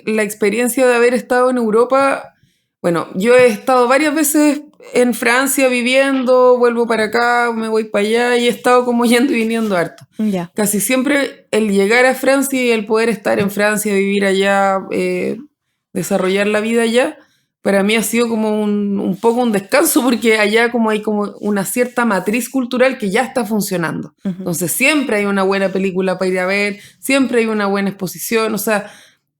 la experiencia de haber estado en Europa, bueno, yo he estado varias veces en Francia viviendo, vuelvo para acá, me voy para allá y he estado como yendo y viniendo harto. Ya. Casi siempre el llegar a Francia y el poder estar en Francia, vivir allá, desarrollar la vida allá, para mí ha sido como un poco un descanso porque allá como hay como una cierta matriz cultural que ya está funcionando. Ujú. Entonces siempre hay una buena película para ir a ver, siempre hay una buena exposición, o sea,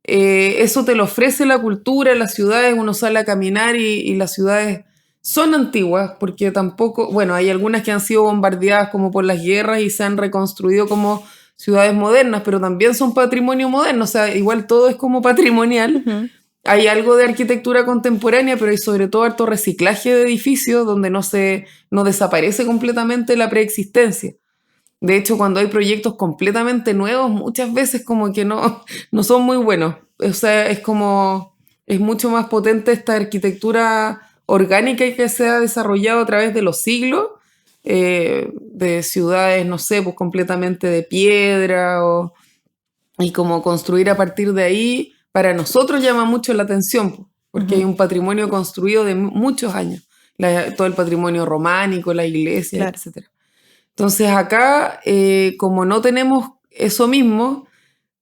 eso te lo ofrece la cultura, las ciudades, uno sale a caminar y las ciudades son antiguas porque tampoco, bueno, hay algunas que han sido bombardeadas como por las guerras y se han reconstruido como ciudades modernas, pero también son patrimonio moderno, o sea, igual todo es como patrimonial. Ujú. Hay algo de arquitectura contemporánea, pero hay sobre todo harto reciclaje de edificios donde no desaparece completamente la preexistencia. De hecho, cuando hay proyectos completamente nuevos, muchas veces como que no son muy buenos. O sea, es mucho más potente esta arquitectura orgánica que se ha desarrollado a través de los siglos, de ciudades, no sé, pues completamente de piedra y como construir a partir de ahí, para nosotros llama mucho la atención, porque hay Ujú. un patrimonio construido de muchos años, todo el patrimonio románico, la iglesia, Claro. etc. Entonces acá, como no tenemos eso mismo,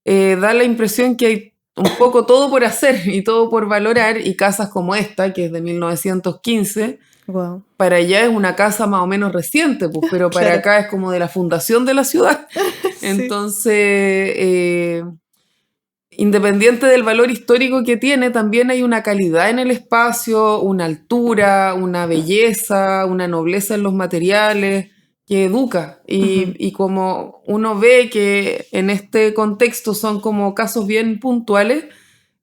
da la impresión que hay un poco todo por hacer y todo por valorar, y casas como esta, que es de 1915, Wow. para allá es una casa más o menos reciente, pues, pero para Claro. acá es como de la fundación de la ciudad. Sí. Entonces, independiente del valor histórico que tiene, también hay una calidad en el espacio, una altura, una belleza, una nobleza en los materiales que educa. Ujú. Y como uno ve que en este contexto son como casos bien puntuales,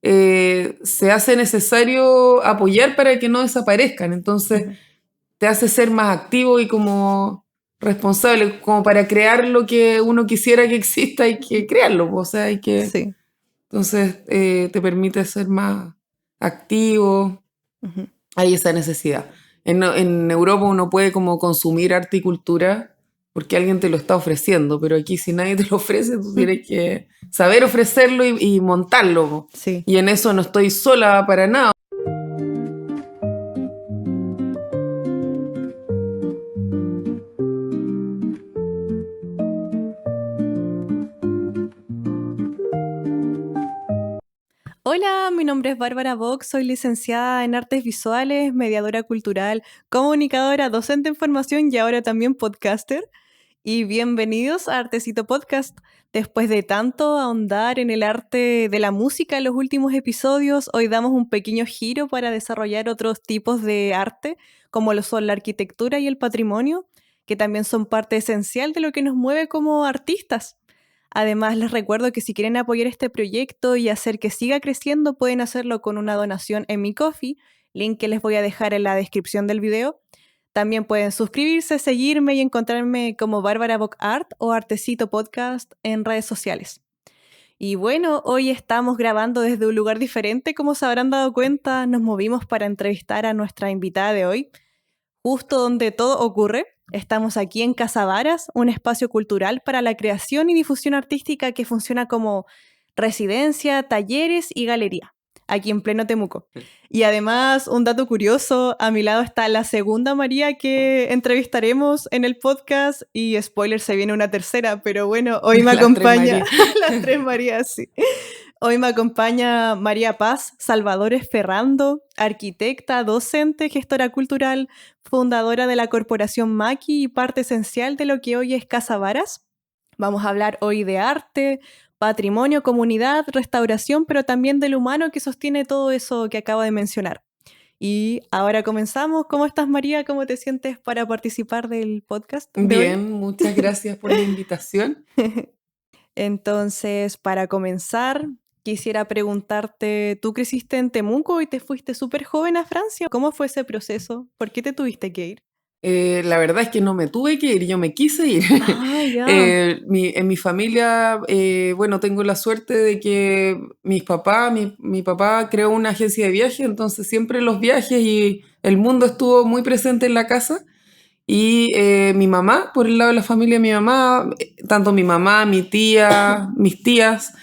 se hace necesario apoyar para que no desaparezcan. Entonces Ujú. te hace ser más activo y como responsable, como para crear lo que uno quisiera que exista, hay que crearlo, o sea, hay que... Sí. Entonces te permite ser más activo, Ujú. hay esa necesidad. En Europa uno puede como consumir arte y cultura porque alguien te lo está ofreciendo, pero aquí si nadie te lo ofrece, tú tienes que saber ofrecerlo y montarlo, po. Sí. Y en eso no estoy sola para nada. Hola, mi nombre es Bárbara Box, soy licenciada en Artes Visuales, mediadora cultural, comunicadora, docente en formación y ahora también podcaster. Y bienvenidos a Artecito Podcast. Después de tanto ahondar en el arte de la música en los últimos episodios, hoy damos un pequeño giro para desarrollar otros tipos de arte, como lo son la arquitectura y el patrimonio, que también son parte esencial de lo que nos mueve como artistas. Además, les recuerdo que si quieren apoyar este proyecto y hacer que siga creciendo, pueden hacerlo con una donación en mi Ko-fi, link que les voy a dejar en la descripción del video. También pueden suscribirse, seguirme y encontrarme como Bárbara Bock Art o Artecito Podcast en redes sociales. Y bueno, hoy estamos grabando desde un lugar diferente, como se habrán dado cuenta, nos movimos para entrevistar a nuestra invitada de hoy, justo donde todo ocurre. Estamos aquí en Casa Varas, un espacio cultural para la creación y difusión artística que funciona como residencia, talleres y galería, aquí en pleno Temuco. Y además, un dato curioso, a mi lado está la segunda María que entrevistaremos en el podcast y spoiler, se viene una tercera, pero bueno, hoy me Las tres acompaña Marías. las tres Marías, sí. Hoy me acompaña María Paz Salvadores Ferrando, arquitecta, docente, gestora cultural, fundadora de la corporación Maki y parte esencial de lo que hoy es Casa Varas. Vamos a hablar hoy de arte, patrimonio, comunidad, restauración, pero también del humano que sostiene todo eso que acabo de mencionar. Y ahora comenzamos. ¿Cómo estás, María? ¿Cómo te sientes para participar del podcast de hoy? Bien, muchas gracias por la invitación. Entonces, para comenzar, quisiera preguntarte, ¿tú creciste en Temuco y te fuiste súper joven a Francia? ¿Cómo fue ese proceso? ¿Por qué te tuviste que ir? La verdad es que no me tuve que ir, yo me quise ir. Ah, ya. En mi familia, bueno, tengo la suerte de que mi papá creó una agencia de viajes, entonces siempre los viajes y el mundo estuvo muy presente en la casa. Y mi mamá, por el lado de la familia de mi mamá, tanto mi mamá, mi tía, mis tías,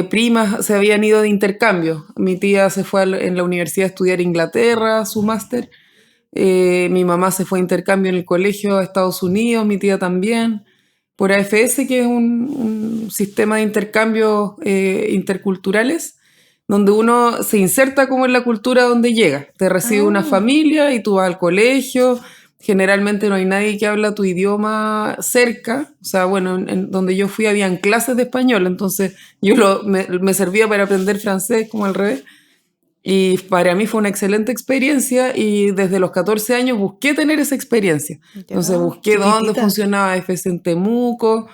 primas se habían ido de intercambio. Mi tía se fue en la universidad a estudiar a Inglaterra, su máster. Mi mamá se fue a intercambio en el colegio a Estados Unidos, mi tía también, por AFS, que es un sistema de intercambios interculturales, donde uno se inserta como en la cultura donde llega. Te recibe una familia y tú vas al colegio. Generalmente no hay nadie que habla tu idioma cerca. O sea, bueno, en donde yo fui habían clases de español, entonces me servía para aprender francés como al revés. Y para mí fue una excelente experiencia y desde los 14 años busqué tener esa experiencia. Entonces busqué dónde funcionaba AFS en Temuco,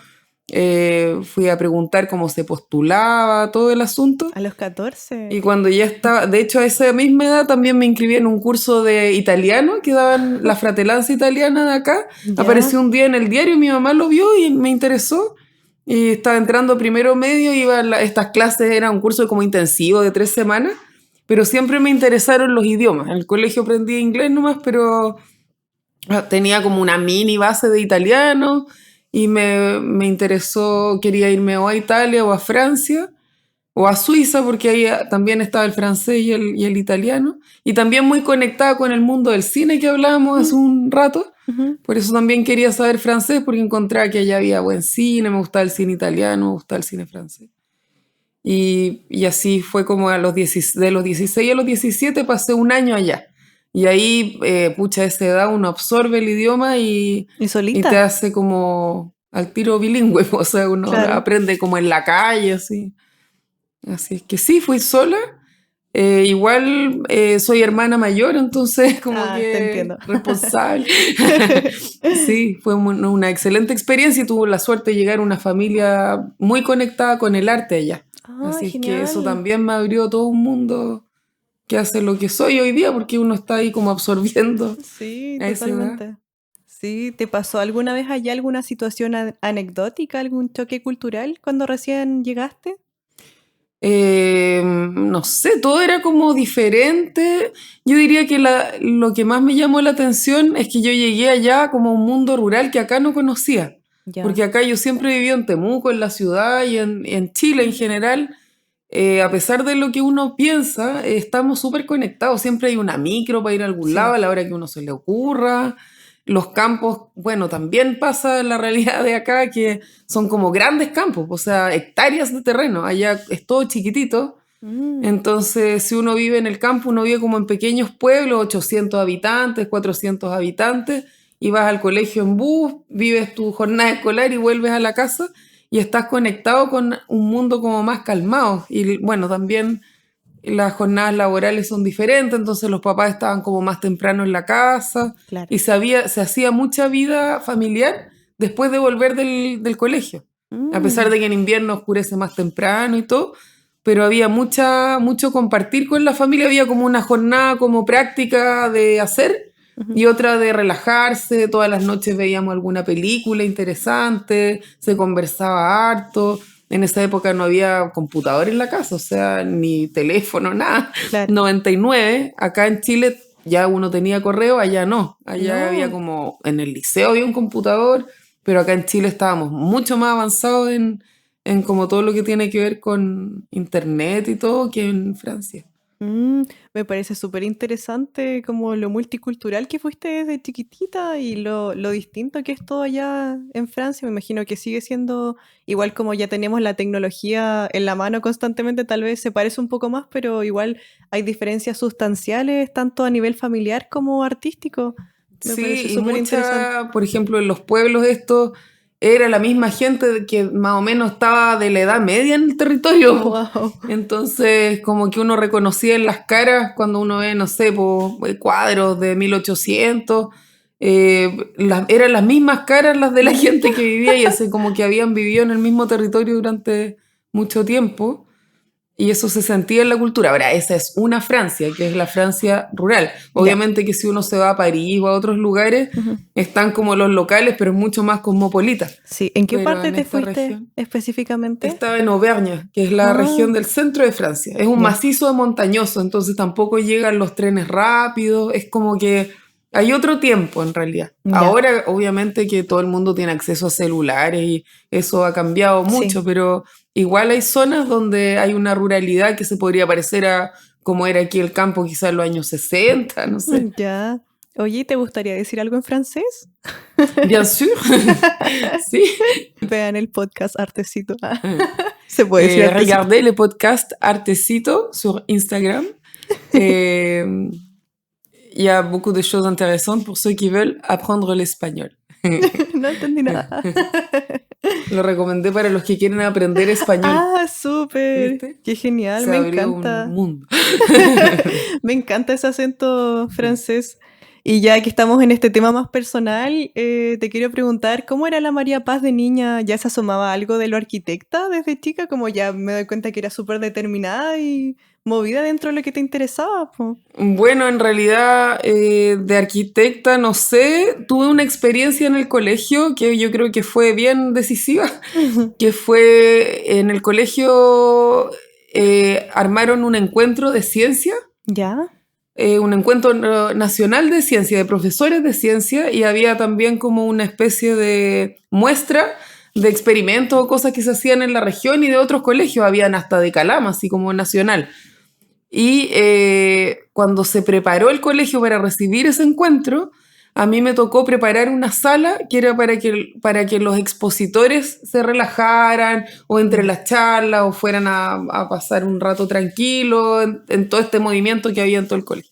fui a preguntar cómo se postulaba, todo el asunto. A los 14. Y cuando ya estaba, de hecho a esa misma edad también me inscribí en un curso de italiano que daban la Fratelanza Italiana de acá. ¿Ya? Apareció un día en el diario, mi mamá lo vio y me interesó. Y estaba entrando primero medio, estas clases, era un curso como intensivo de 3 semanas. Pero siempre me interesaron los idiomas. En el colegio aprendí inglés nomás, pero tenía como una mini base de italiano y me interesó, quería irme o a Italia o a Francia o a Suiza, porque ahí también estaba el francés y el italiano. Y también muy conectada con el mundo del cine que hablábamos hace un rato. Por eso también quería saber francés, porque encontraba que allá había buen cine, me gustaba el cine italiano, me gustaba el cine francés. Y así fue como de los 16 a los 17 pasé un año allá. Y ahí, pucha, a esa edad uno absorbe el idioma y te hace como al tiro bilingüe. O sea, uno aprende como en la calle, así. Así es que sí, fui sola. Igual soy hermana mayor, entonces como que responsable. Sí, fue una excelente experiencia y tuve la suerte de llegar a una familia muy conectada con el arte allá. Así genial. Es que eso también me abrió todo un mundo que hace lo que soy hoy día, porque uno está ahí como absorbiendo. Sí, totalmente. Sí, ¿te pasó alguna vez allá alguna situación anecdótica, algún choque cultural cuando recién llegaste? No sé, todo era como diferente. Yo diría que lo que más me llamó la atención es que yo llegué allá como a un mundo rural que acá no conocía. Ya. Porque acá yo siempre he vivido en Temuco, en la ciudad y en Chile en general. A pesar de lo que uno piensa, estamos súper conectados. Siempre hay una micro para ir a algún lado a la hora que uno se le ocurra. Los campos, bueno, también pasa la realidad de acá que son como grandes campos, o sea, hectáreas de terreno. Allá es todo chiquitito. Entonces, si uno vive en el campo, uno vive como en pequeños pueblos, 800 habitantes, 400 habitantes, y vas al colegio en bus, vives tu jornada escolar y vuelves a la casa y estás conectado con un mundo como más calmado. Y bueno, también las jornadas laborales son diferentes, entonces los papás estaban como más temprano en la casa. Claro. Y se hacía mucha vida familiar después de volver del colegio. A pesar de que en invierno oscurece más temprano y todo, pero había mucho compartir con la familia, había como una jornada como práctica de hacer y otra de relajarse. Todas las noches veíamos alguna película interesante, se conversaba harto. En esa época no había computador en la casa, o sea, ni teléfono, nada. Claro. 99, acá en Chile ya uno tenía correo, allá no. Allá había como, en el liceo había un computador, pero acá en Chile estábamos mucho más avanzados en como todo lo que tiene que ver con internet y todo que en Francia. Me parece súper interesante como lo multicultural que fuiste desde chiquitita y lo distinto que es todo allá en Francia. Me imagino que sigue siendo igual, como ya tenemos la tecnología en la mano constantemente, tal vez se parece un poco más, pero igual hay diferencias sustanciales tanto a nivel familiar como artístico. Me parece súper interesante. Por ejemplo, en los pueblos estos era la misma gente que más o menos estaba de la edad media en el territorio. Wow. Entonces, como que uno reconocía en las caras cuando uno ve, no sé, cuadros de 1800, eran las mismas caras las de la gente que vivía y así como que habían vivido en el mismo territorio durante mucho tiempo. Y eso se sentía en la cultura. Ahora, esa es una Francia, que es la Francia rural. Obviamente que si uno se va a París o a otros lugares, están como los locales, pero es mucho más cosmopolita. Sí. ¿En qué parte te fuiste específicamente? Estaba en Auvergne, que es la región del centro de Francia. Es un macizo montañoso, entonces tampoco llegan los trenes rápidos. Es como que hay otro tiempo, en realidad. Ahora, obviamente, que todo el mundo tiene acceso a celulares y eso ha cambiado mucho, pero igual hay zonas donde hay una ruralidad que se podría parecer a como era aquí el campo quizás en los años 60, no sé. Ya. Oye, ¿te gustaría decir algo en francés? Bien sûr, sí. Vean el podcast Artecito. Se puede decir Artecito. Regardez le podcast Artecito sur Instagram. Il y a beaucoup de choses intéressantes pour ceux qui veulent apprendre l'espagnol. No entendí nada. Lo recomendé para los que quieren aprender español. Ah, súper. ¿Viste? Qué genial, Se me abrió encanta. un mundo. Me encanta ese acento francés. Y ya que estamos en este tema más personal, te quiero preguntar, ¿cómo era la María Paz de niña? ¿Ya se asomaba algo de lo arquitecta desde chica? Como ya me doy cuenta que era súper determinada y movida dentro de lo que te interesaba, po. Bueno, en realidad de arquitecta, no sé, tuve una experiencia en el colegio que yo creo que fue bien decisiva, que fue en el colegio armaron un encuentro de ciencia, ¿Ya? un encuentro nacional de ciencia, de profesores de ciencia, y había también como una especie de muestra de experimentos o cosas que se hacían en la región y de otros colegios, habían hasta de Calama, así como nacional. Y cuando se preparó el colegio para recibir ese encuentro, a mí me tocó preparar una sala que era para que los expositores se relajaran o entre las charlas o fueran a pasar un rato tranquilo en todo este movimiento que había en todo el colegio.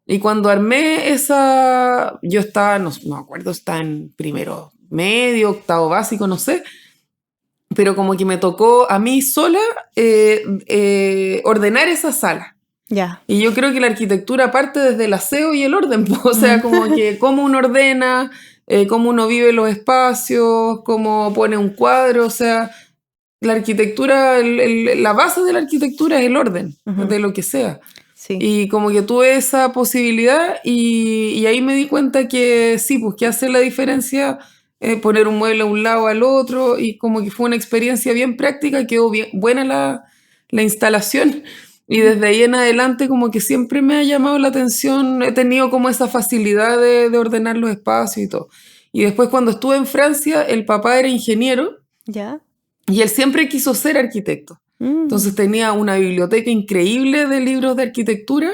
Y cuando armé esa, yo estaba, no me acuerdo, estaba en primero medio, octavo básico, no sé, pero como que me tocó a mí sola ordenar esa sala. Ya. Y yo creo que la arquitectura parte desde el aseo y el orden, o sea, como que cómo uno ordena, cómo uno vive los espacios, cómo pone un cuadro, o sea, la arquitectura, la base de la arquitectura es el orden, de lo que sea. Sí. Y como que tuve esa posibilidad y ahí me di cuenta que sí, pues que hace la diferencia poner un mueble a un lado al otro y como que fue una experiencia bien práctica, quedó bien buena la instalación y desde ahí en adelante como que siempre me ha llamado la atención, he tenido como esa facilidad de ordenar los espacios y todo. Y después cuando estuve en Francia, el papá era ingeniero. ¿Ya? Y él siempre quiso ser arquitecto. Entonces tenía una biblioteca increíble de libros de arquitectura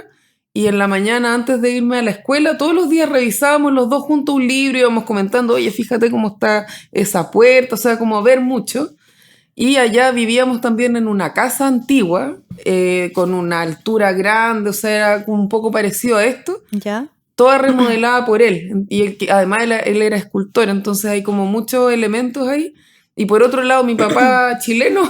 y en la mañana antes de irme a la escuela todos los días revisábamos los dos juntos un libro y íbamos comentando, oye, fíjate cómo está esa puerta, o sea, como ver mucho. Y allá vivíamos también en una casa antigua con una altura grande, o sea, era un poco parecido a esto. ¿Ya? Toda remodelada por él y además él era escultor, entonces hay como muchos elementos ahí. Y por otro lado, mi papá chileno,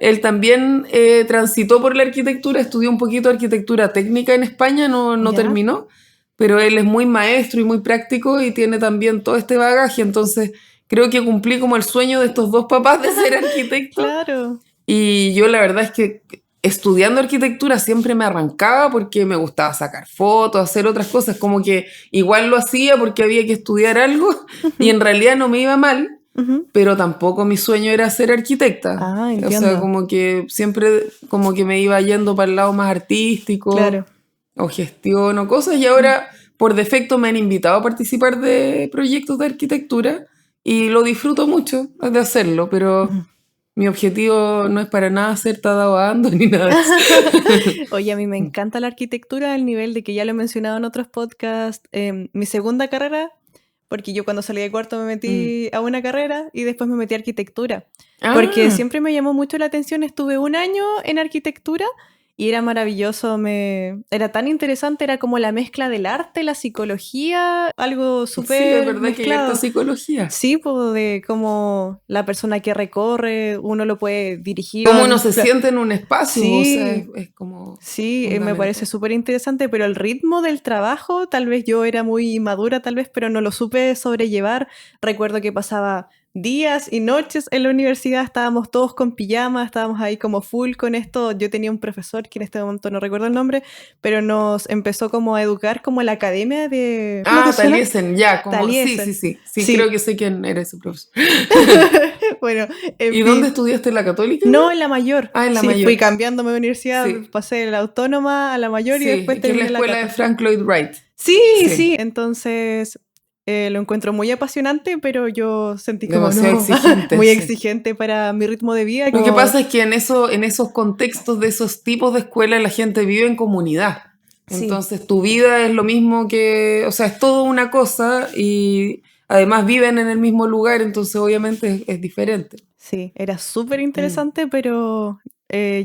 él también transitó por la arquitectura, estudió un poquito de arquitectura técnica en España, no terminó, pero él es muy maestro y muy práctico y tiene también todo este bagaje, entonces creo que cumplí como el sueño de estos dos papás de ser arquitecto. Claro. Y yo la verdad es que estudiando arquitectura siempre me arrancaba porque me gustaba sacar fotos, hacer otras cosas, como que igual lo hacía porque había que estudiar algo y en realidad no me iba mal. Pero tampoco mi sueño era ser arquitecta. Ah, entiendo. O sea, como que siempre como que me iba yendo para el lado más artístico. Claro. O gestión o cosas. Y ahora, por defecto, me han invitado a participar de proyectos de arquitectura y lo disfruto mucho de hacerlo, pero mi objetivo no es para nada ser tadabando ni nada de eso. Oye, a mí me encanta la arquitectura al nivel de que ya lo he mencionado en otros podcasts. Mi segunda carrera, porque yo cuando salí de cuarto me metí a una carrera y después me metí a arquitectura. Porque siempre me llamó mucho la atención. Estuve un año en arquitectura y era maravilloso. Era tan interesante, era como la mezcla del arte, la psicología, algo súper Sí, es verdad mezclado. que hay harta psicología. Sí, pues de cómo la persona que recorre, uno lo puede dirigir. Cómo uno se siente en un espacio, sí, o sea, es como... Sí, me parece súper interesante, pero el ritmo del trabajo, tal vez yo era muy inmadura, tal vez, pero no lo supe sobrellevar. Recuerdo que pasaba días y noches en la universidad, estábamos todos con pijamas, estábamos ahí como full con esto. Yo tenía un profesor que en este momento no recuerdo el nombre, pero nos empezó como a educar como la academia de... Taliesin, ya, como... Taliesin. Sí, creo que sé quién era ese profesor. Bueno, ¿Y dónde estudiaste? ¿En la Católica? No, en la Mayor. Ah, en la sí, Mayor. Fui cambiándome de universidad, pasé de la Autónoma a la Mayor y después terminé la escuela de Frank Lloyd Wright. Sí. Entonces, Lo encuentro muy apasionante, pero yo sentí como Demasiado no, exigente, muy sí. exigente para mi ritmo de vida. Lo que Como, pasa es que en esos contextos de esos tipos de escuelas la gente vive en comunidad. sí, Entonces tu vida es lo mismo que, o sea, es todo una cosa y además viven en el mismo lugar, entonces obviamente es diferente. sí, era súper Mm. interesante, pero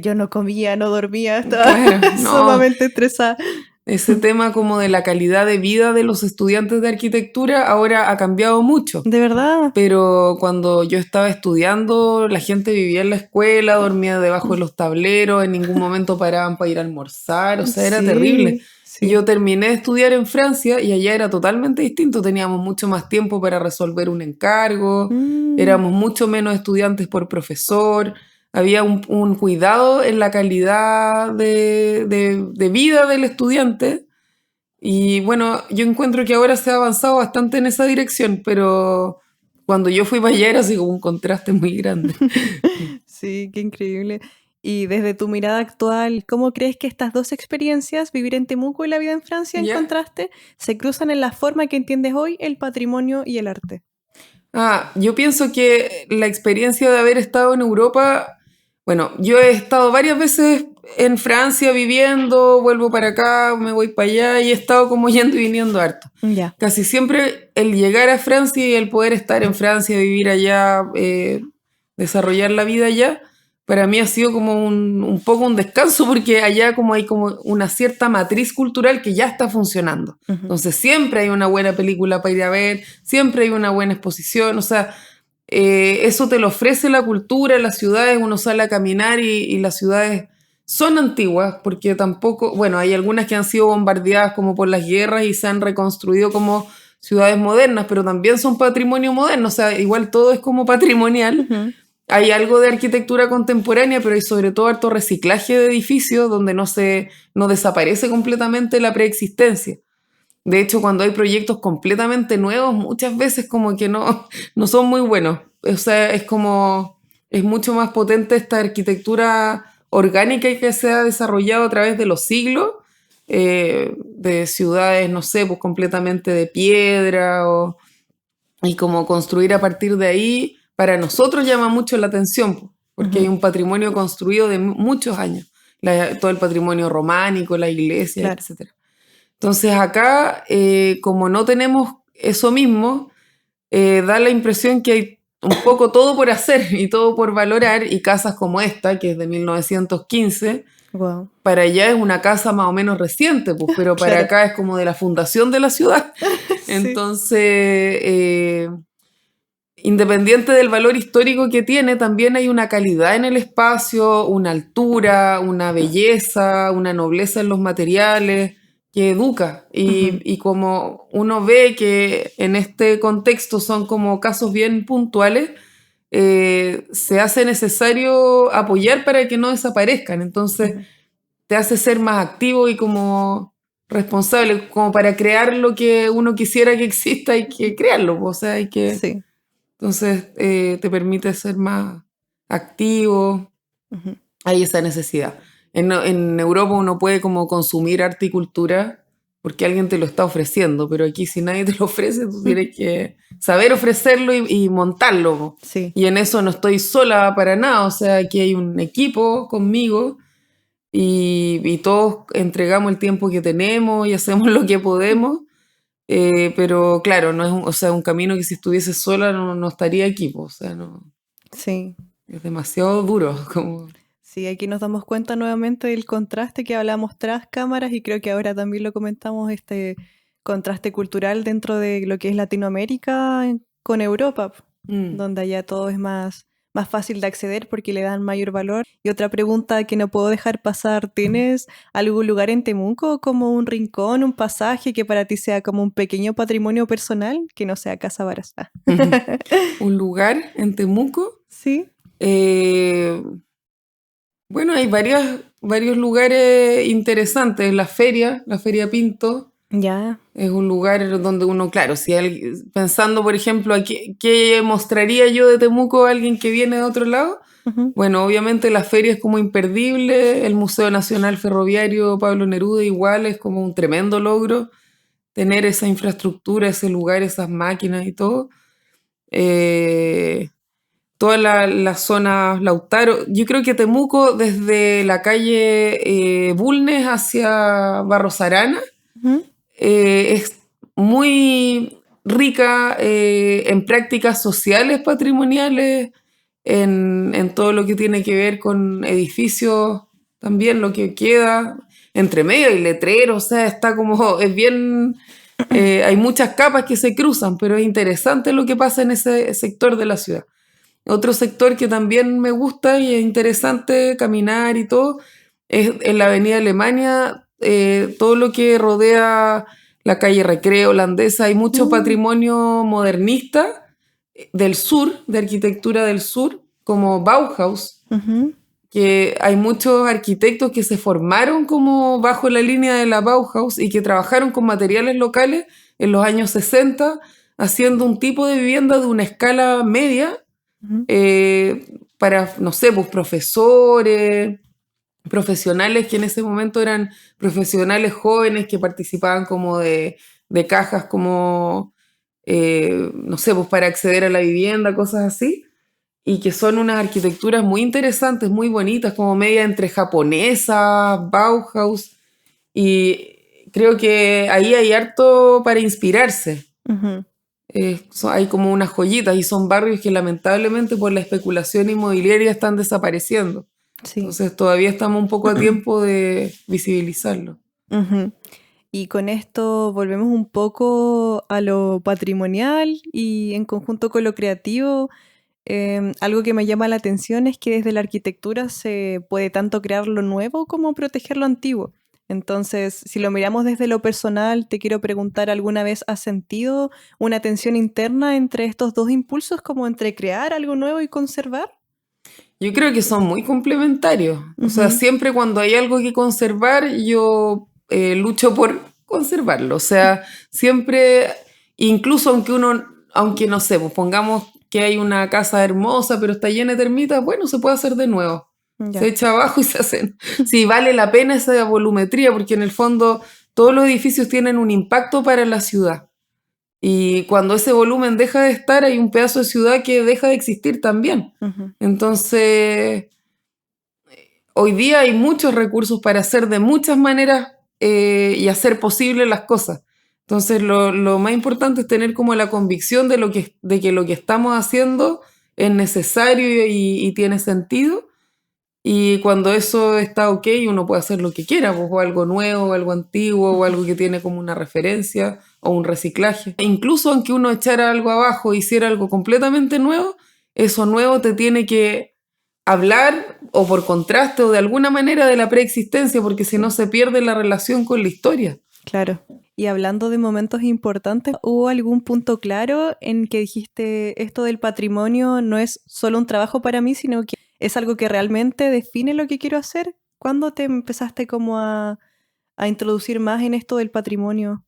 yo no comía, no dormía, estaba Claro, no, sumamente estresada. ese tema como de la calidad de vida de los estudiantes de arquitectura ahora ha cambiado mucho. De verdad. Pero cuando yo estaba estudiando, la gente vivía en la escuela, dormía debajo de los tableros, en ningún momento paraban para ir a almorzar, o sea, era terrible. Sí, Y sí. yo terminé de estudiar en Francia y allá era totalmente distinto, teníamos mucho más tiempo para resolver un encargo, Mm, éramos mucho menos estudiantes por profesor, había un cuidado en la calidad de vida del estudiante. Y bueno, yo encuentro que ahora se ha avanzado bastante en esa dirección, pero cuando yo fui para allá era así como un contraste muy grande. sí, qué increíble. Y desde tu mirada actual, ¿cómo crees que estas dos experiencias, vivir en Temuco y la vida en Francia en ¿Ya? contraste, se cruzan en la forma que entiendes hoy el patrimonio y el arte? Yo pienso que la experiencia de haber estado en Europa, bueno, yo he estado varias veces en Francia viviendo, vuelvo para acá, me voy para allá y he estado como yendo y viniendo harto. Ya. Casi siempre el llegar a Francia y el poder estar en Francia, vivir allá, desarrollar la vida allá, para mí ha sido como un poco un descanso porque allá como hay como una cierta matriz cultural que ya está funcionando. Ujú. Entonces siempre hay una buena película para ir a ver, siempre hay una buena exposición, o sea, eso te lo ofrece la cultura, las ciudades, uno sale a caminar y las ciudades son antiguas, porque tampoco, bueno, hay algunas que han sido bombardeadas como por las guerras y se han reconstruido como ciudades modernas, pero también son patrimonio moderno, o sea, igual todo es como patrimonial. Ujú. Hay algo de arquitectura contemporánea, pero hay sobre todo harto reciclaje de edificios donde no desaparece completamente la preexistencia. De hecho, cuando hay proyectos completamente nuevos, muchas veces como que no son muy buenos. O sea, es mucho más potente esta arquitectura orgánica que se ha desarrollado a través de los siglos, de ciudades, no sé, pues completamente de piedra y como construir a partir de ahí, para nosotros llama mucho la atención, po, porque hay Ujú. un patrimonio construido de muchos años, todo el patrimonio románico, la iglesia, Claro. etc. Entonces acá, como no tenemos eso mismo, da la impresión que hay un poco todo por hacer y todo por valorar, y casas como esta, que es de 1915, Wow. para allá es una casa más o menos reciente, pues, pero para Claro. acá es como de la fundación de la ciudad. Sí. Entonces, independiente del valor histórico que tiene, también hay una calidad en el espacio, una altura, una belleza, una nobleza en los materiales que educa. Ujú. Y como uno ve que en este contexto son como casos bien puntuales, se hace necesario apoyar para que no desaparezcan. Entonces Ujú. te hace ser más activo y como responsable, como para crear lo que uno quisiera que exista, hay que crearlo, o sea, hay que Sí. entonces te permite ser más activo, Ujú. hay esa necesidad. En Europa uno puede como consumir arte y cultura porque alguien te lo está ofreciendo, pero aquí si nadie te lo ofrece, tú tienes que saber ofrecerlo y montarlo, po. Sí. Y en eso no estoy sola para nada, o sea, aquí hay un equipo conmigo y todos entregamos el tiempo que tenemos y hacemos lo que podemos. Pero claro, no es o sea, un camino que si estuviese sola no estaría aquí, po, o sea, no, Sí. es demasiado duro. Como, Sí, aquí nos damos cuenta nuevamente del contraste que hablamos tras cámaras y creo que ahora también lo comentamos, este contraste cultural dentro de lo que es Latinoamérica con Europa, mm. donde allá todo es más fácil de acceder porque le dan mayor valor. Y otra pregunta que no puedo dejar pasar, ¿tienes algún lugar en Temuco como un rincón, un pasaje que para ti sea como un pequeño patrimonio personal, que no sea Casa Varas? Un lugar en Temuco. Sí, eh, bueno, hay varios lugares interesantes. La Feria Pinto, ya. es un lugar donde uno, claro, si pensando, por ejemplo, qué mostraría yo de Temuco a alguien que viene de otro lado. Ujú. Bueno, obviamente la feria es como imperdible, el Museo Nacional Ferroviario Pablo Neruda igual es como un tremendo logro. tener esa infraestructura, ese lugar, esas máquinas y todo. Toda la zona Lautaro. Yo creo que Temuco, desde la calle Bulnes hacia Barros Arana, Ujú. es muy rica en prácticas sociales patrimoniales, en todo lo que tiene que ver con edificios, también lo que queda entre medio y letreros, o sea, está como, es bien, hay muchas capas que se cruzan, pero es interesante lo que pasa en ese sector de la ciudad. Otro sector que también me gusta y es interesante caminar y todo es en la Avenida Alemania, todo lo que rodea la calle Recreo holandesa. Hay mucho Mm. patrimonio modernista del sur, de arquitectura del sur, como Bauhaus, Ujú. que hay muchos arquitectos que se formaron como bajo la línea de la Bauhaus y que trabajaron con materiales locales en los años 60, haciendo un tipo de vivienda de una escala media Ujú. para, no sé, pues profesores, profesionales que en ese momento eran profesionales jóvenes que participaban como de cajas como, no sé, pues para acceder a la vivienda, cosas así, y que son unas arquitecturas muy interesantes, muy bonitas, como media entre japonesa, Bauhaus, y creo que ahí hay harto para inspirarse. Ujú. Hay como unas joyitas y son barrios que lamentablemente por la especulación inmobiliaria están desapareciendo. Sí. Entonces todavía estamos un poco a tiempo de visibilizarlo. Ujú. Y con esto volvemos un poco a lo patrimonial y en conjunto con lo creativo. Algo que me llama la atención es que desde la arquitectura se puede tanto crear lo nuevo como proteger lo antiguo. Entonces, si lo miramos desde lo personal, te quiero preguntar, ¿alguna vez has sentido una tensión interna entre estos dos impulsos, como entre crear algo nuevo y conservar? Yo creo que son muy complementarios. O sea, Ujú. siempre cuando hay algo que conservar, yo lucho por conservarlo. O sea, siempre, incluso aunque no sé, pues pongamos que hay una casa hermosa, pero está llena de termitas, bueno, se puede hacer de nuevo. Se Ya. echa abajo y se hacen. Sí, vale la pena esa volumetría, porque en el fondo todos los edificios tienen un impacto para la ciudad. Y cuando ese volumen deja de estar, hay un pedazo de ciudad que deja de existir también. Ujú. Entonces, hoy día hay muchos recursos para hacer de muchas maneras y hacer posible las cosas. Entonces, lo más importante es tener como la convicción de que lo que estamos haciendo es necesario y tiene sentido. Y cuando eso está ok, uno puede hacer lo que quiera, pues, o algo nuevo, o algo antiguo, o Ujú. algo que tiene como una referencia, o un reciclaje. E incluso aunque uno echara algo abajo e hiciera algo completamente nuevo, eso nuevo te tiene que hablar, o por contraste, o de alguna manera de la preexistencia, porque si no Sí. se pierde la relación con la historia. Claro. Y hablando de momentos importantes, ¿hubo algún punto claro en que dijiste esto del patrimonio no es solo un trabajo para mí, sino que es algo que realmente define lo que quiero hacer? ¿Cuándo te empezaste como a introducir más en esto del patrimonio?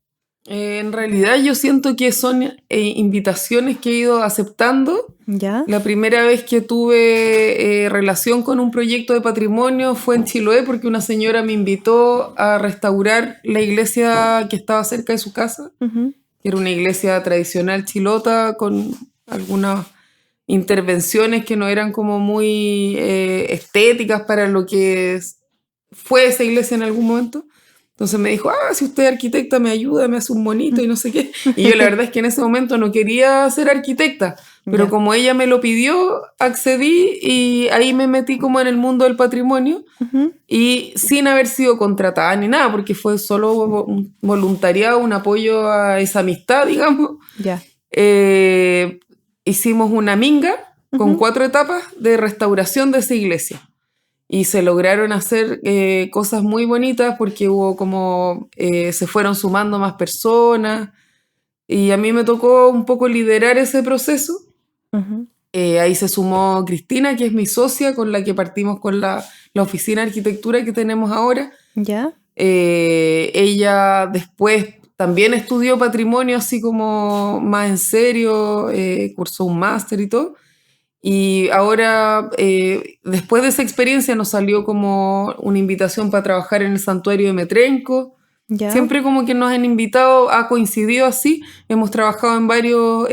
En realidad yo siento que son invitaciones que he ido aceptando. ¿Ya? La primera vez que tuve relación con un proyecto de patrimonio fue en Chiloé porque una señora me invitó a restaurar la iglesia que estaba cerca de su casa, Ujú. que era una iglesia tradicional chilota con algunas intervenciones que no eran como muy estéticas para lo que fue esa iglesia en algún momento. Entonces me dijo, si usted es arquitecta, me ayuda, me hace un monito y no sé qué. Y yo la verdad es que en ese momento no quería ser arquitecta, pero Ya. como ella me lo pidió, accedí y ahí me metí como en el mundo del patrimonio Ujú. y sin haber sido contratada ni nada, porque fue solo un voluntariado, un apoyo a esa amistad, digamos. Ya. Eh, Hicimos una minga con Ujú. 4 etapas de restauración de esa iglesia y se lograron hacer cosas muy bonitas porque hubo como se fueron sumando más personas y a mí me tocó un poco liderar ese proceso. Ujú. Ahí se sumó Cristina, que es mi socia, con la que partimos con la oficina de arquitectura que tenemos ahora. ¿Ya? Ella después también estudió patrimonio así como más en serio, cursó un máster y todo. Y ahora, después de esa experiencia, nos salió como una invitación para trabajar en el santuario de Metrenco. Ya. Siempre como que nos han invitado, ha coincidido así. Hemos trabajado en varios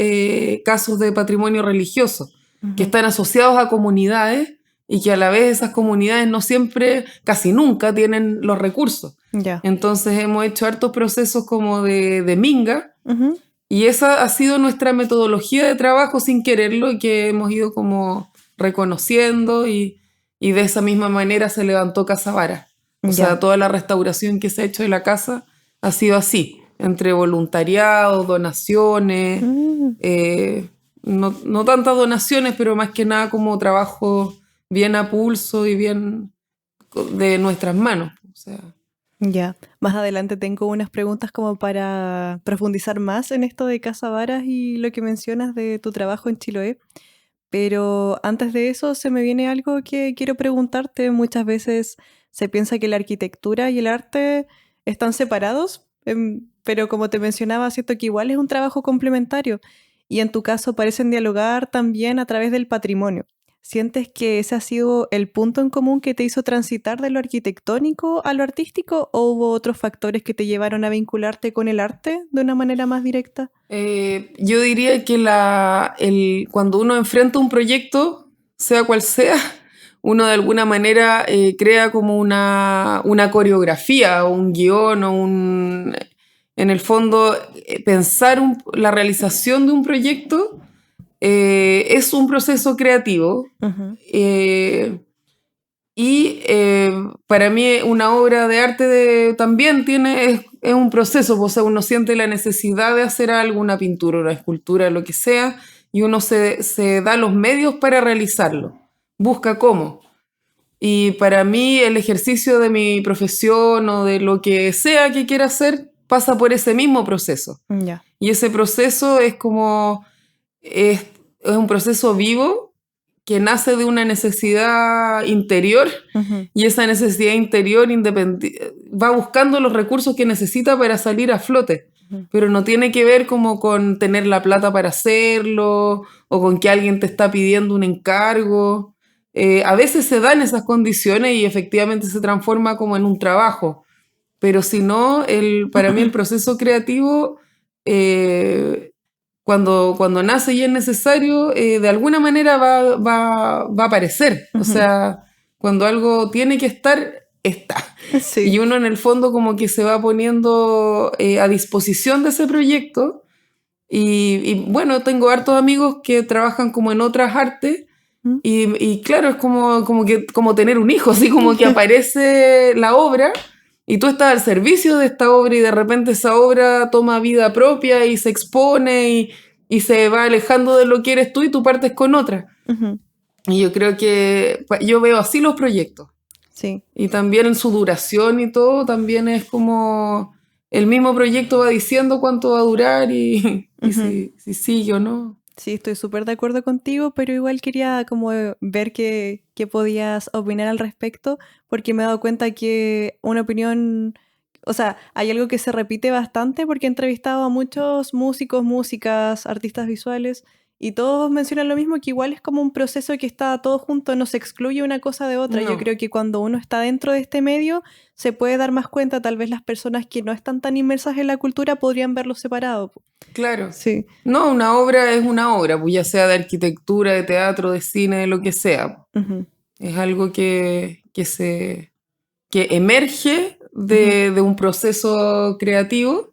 casos de patrimonio religioso que Ujú. están asociados a comunidades y que a la vez esas comunidades no siempre, casi nunca tienen los recursos. Ya. Entonces hemos hecho hartos procesos como de minga Ujú. y esa ha sido nuestra metodología de trabajo sin quererlo y que hemos ido como reconociendo y de esa misma manera se levantó Casa Vara. O sea, Ya. toda la restauración que se ha hecho de la casa ha sido así, entre voluntariado, donaciones, Mm. no tantas donaciones, pero más que nada como trabajo bien a pulso y bien de nuestras manos. O sea, Ya. Más adelante tengo unas preguntas como para profundizar más en esto de Casa Varas y lo que mencionas de tu trabajo en Chiloé. Pero antes de eso se me viene algo que quiero preguntarte. Muchas veces se piensa que la arquitectura y el arte están separados, pero como te mencionaba, siento que igual es un trabajo complementario y en tu caso parecen dialogar también a través del patrimonio. ¿Sientes que ese ha sido el punto en común que te hizo transitar de lo arquitectónico a lo artístico o hubo otros factores que te llevaron a vincularte con el arte de una manera más directa? yo diría que cuando uno enfrenta un proyecto, sea cual sea, uno de alguna manera crea como una coreografía o un guión en el fondo, pensar la realización de un proyecto es un proceso creativo. Ujú. eh, para mí una obra de arte también es un proceso, o sea, uno siente la necesidad de hacer algo, una pintura, una escultura, lo que sea, y uno se da los medios para realizarlo, busca cómo. Y para mí el ejercicio de mi profesión o de lo que sea que quiera hacer pasa por ese mismo proceso. Ya. Y ese proceso es, es un proceso vivo que nace de una necesidad interior Ujú. y esa necesidad interior va buscando los recursos que necesita para salir a flote. Ujú. Pero no tiene que ver como con tener la plata para hacerlo o con que alguien te está pidiendo un encargo. A veces se dan esas condiciones y efectivamente se transforma como en un trabajo. Pero si no, para mí el proceso creativo, eh, cuando nace y es necesario, de alguna manera va a aparecer. O Ujú. sea, cuando algo tiene que estar, está. Y Sí. uno en el fondo como que se va poniendo a disposición de ese proyecto. Y bueno, tengo hartos amigos que trabajan como en otras artes. Mm. Y claro, es como tener un hijo, así como que aparece la obra y tú estás al servicio de esta obra y de repente esa obra toma vida propia y se expone y se va alejando de lo que eres tú y tú partes con otra. Ujú. Y yo creo que yo veo así los proyectos. Sí. Y también en su duración y todo, también es como el mismo proyecto va diciendo cuánto va a durar y Ujú. si sigue o no. Sí, estoy súper de acuerdo contigo, pero igual quería como ver qué podías opinar al respecto, porque me he dado cuenta que una opinión, o sea, hay algo que se repite bastante porque he entrevistado a muchos músicos, músicas, artistas visuales, y todos mencionan lo mismo, que igual es como un proceso que está todo junto, no se excluye una cosa de otra. Yo No, creo que cuando uno está dentro de este medio, se puede dar más cuenta, tal vez las personas que no están tan inmersas en la cultura podrían verlo separado. claro. Sí. No, una obra es una obra, pues ya sea de arquitectura, de teatro, de cine, de lo que sea. Ujú. Es algo que emerge Ujú. de un proceso creativo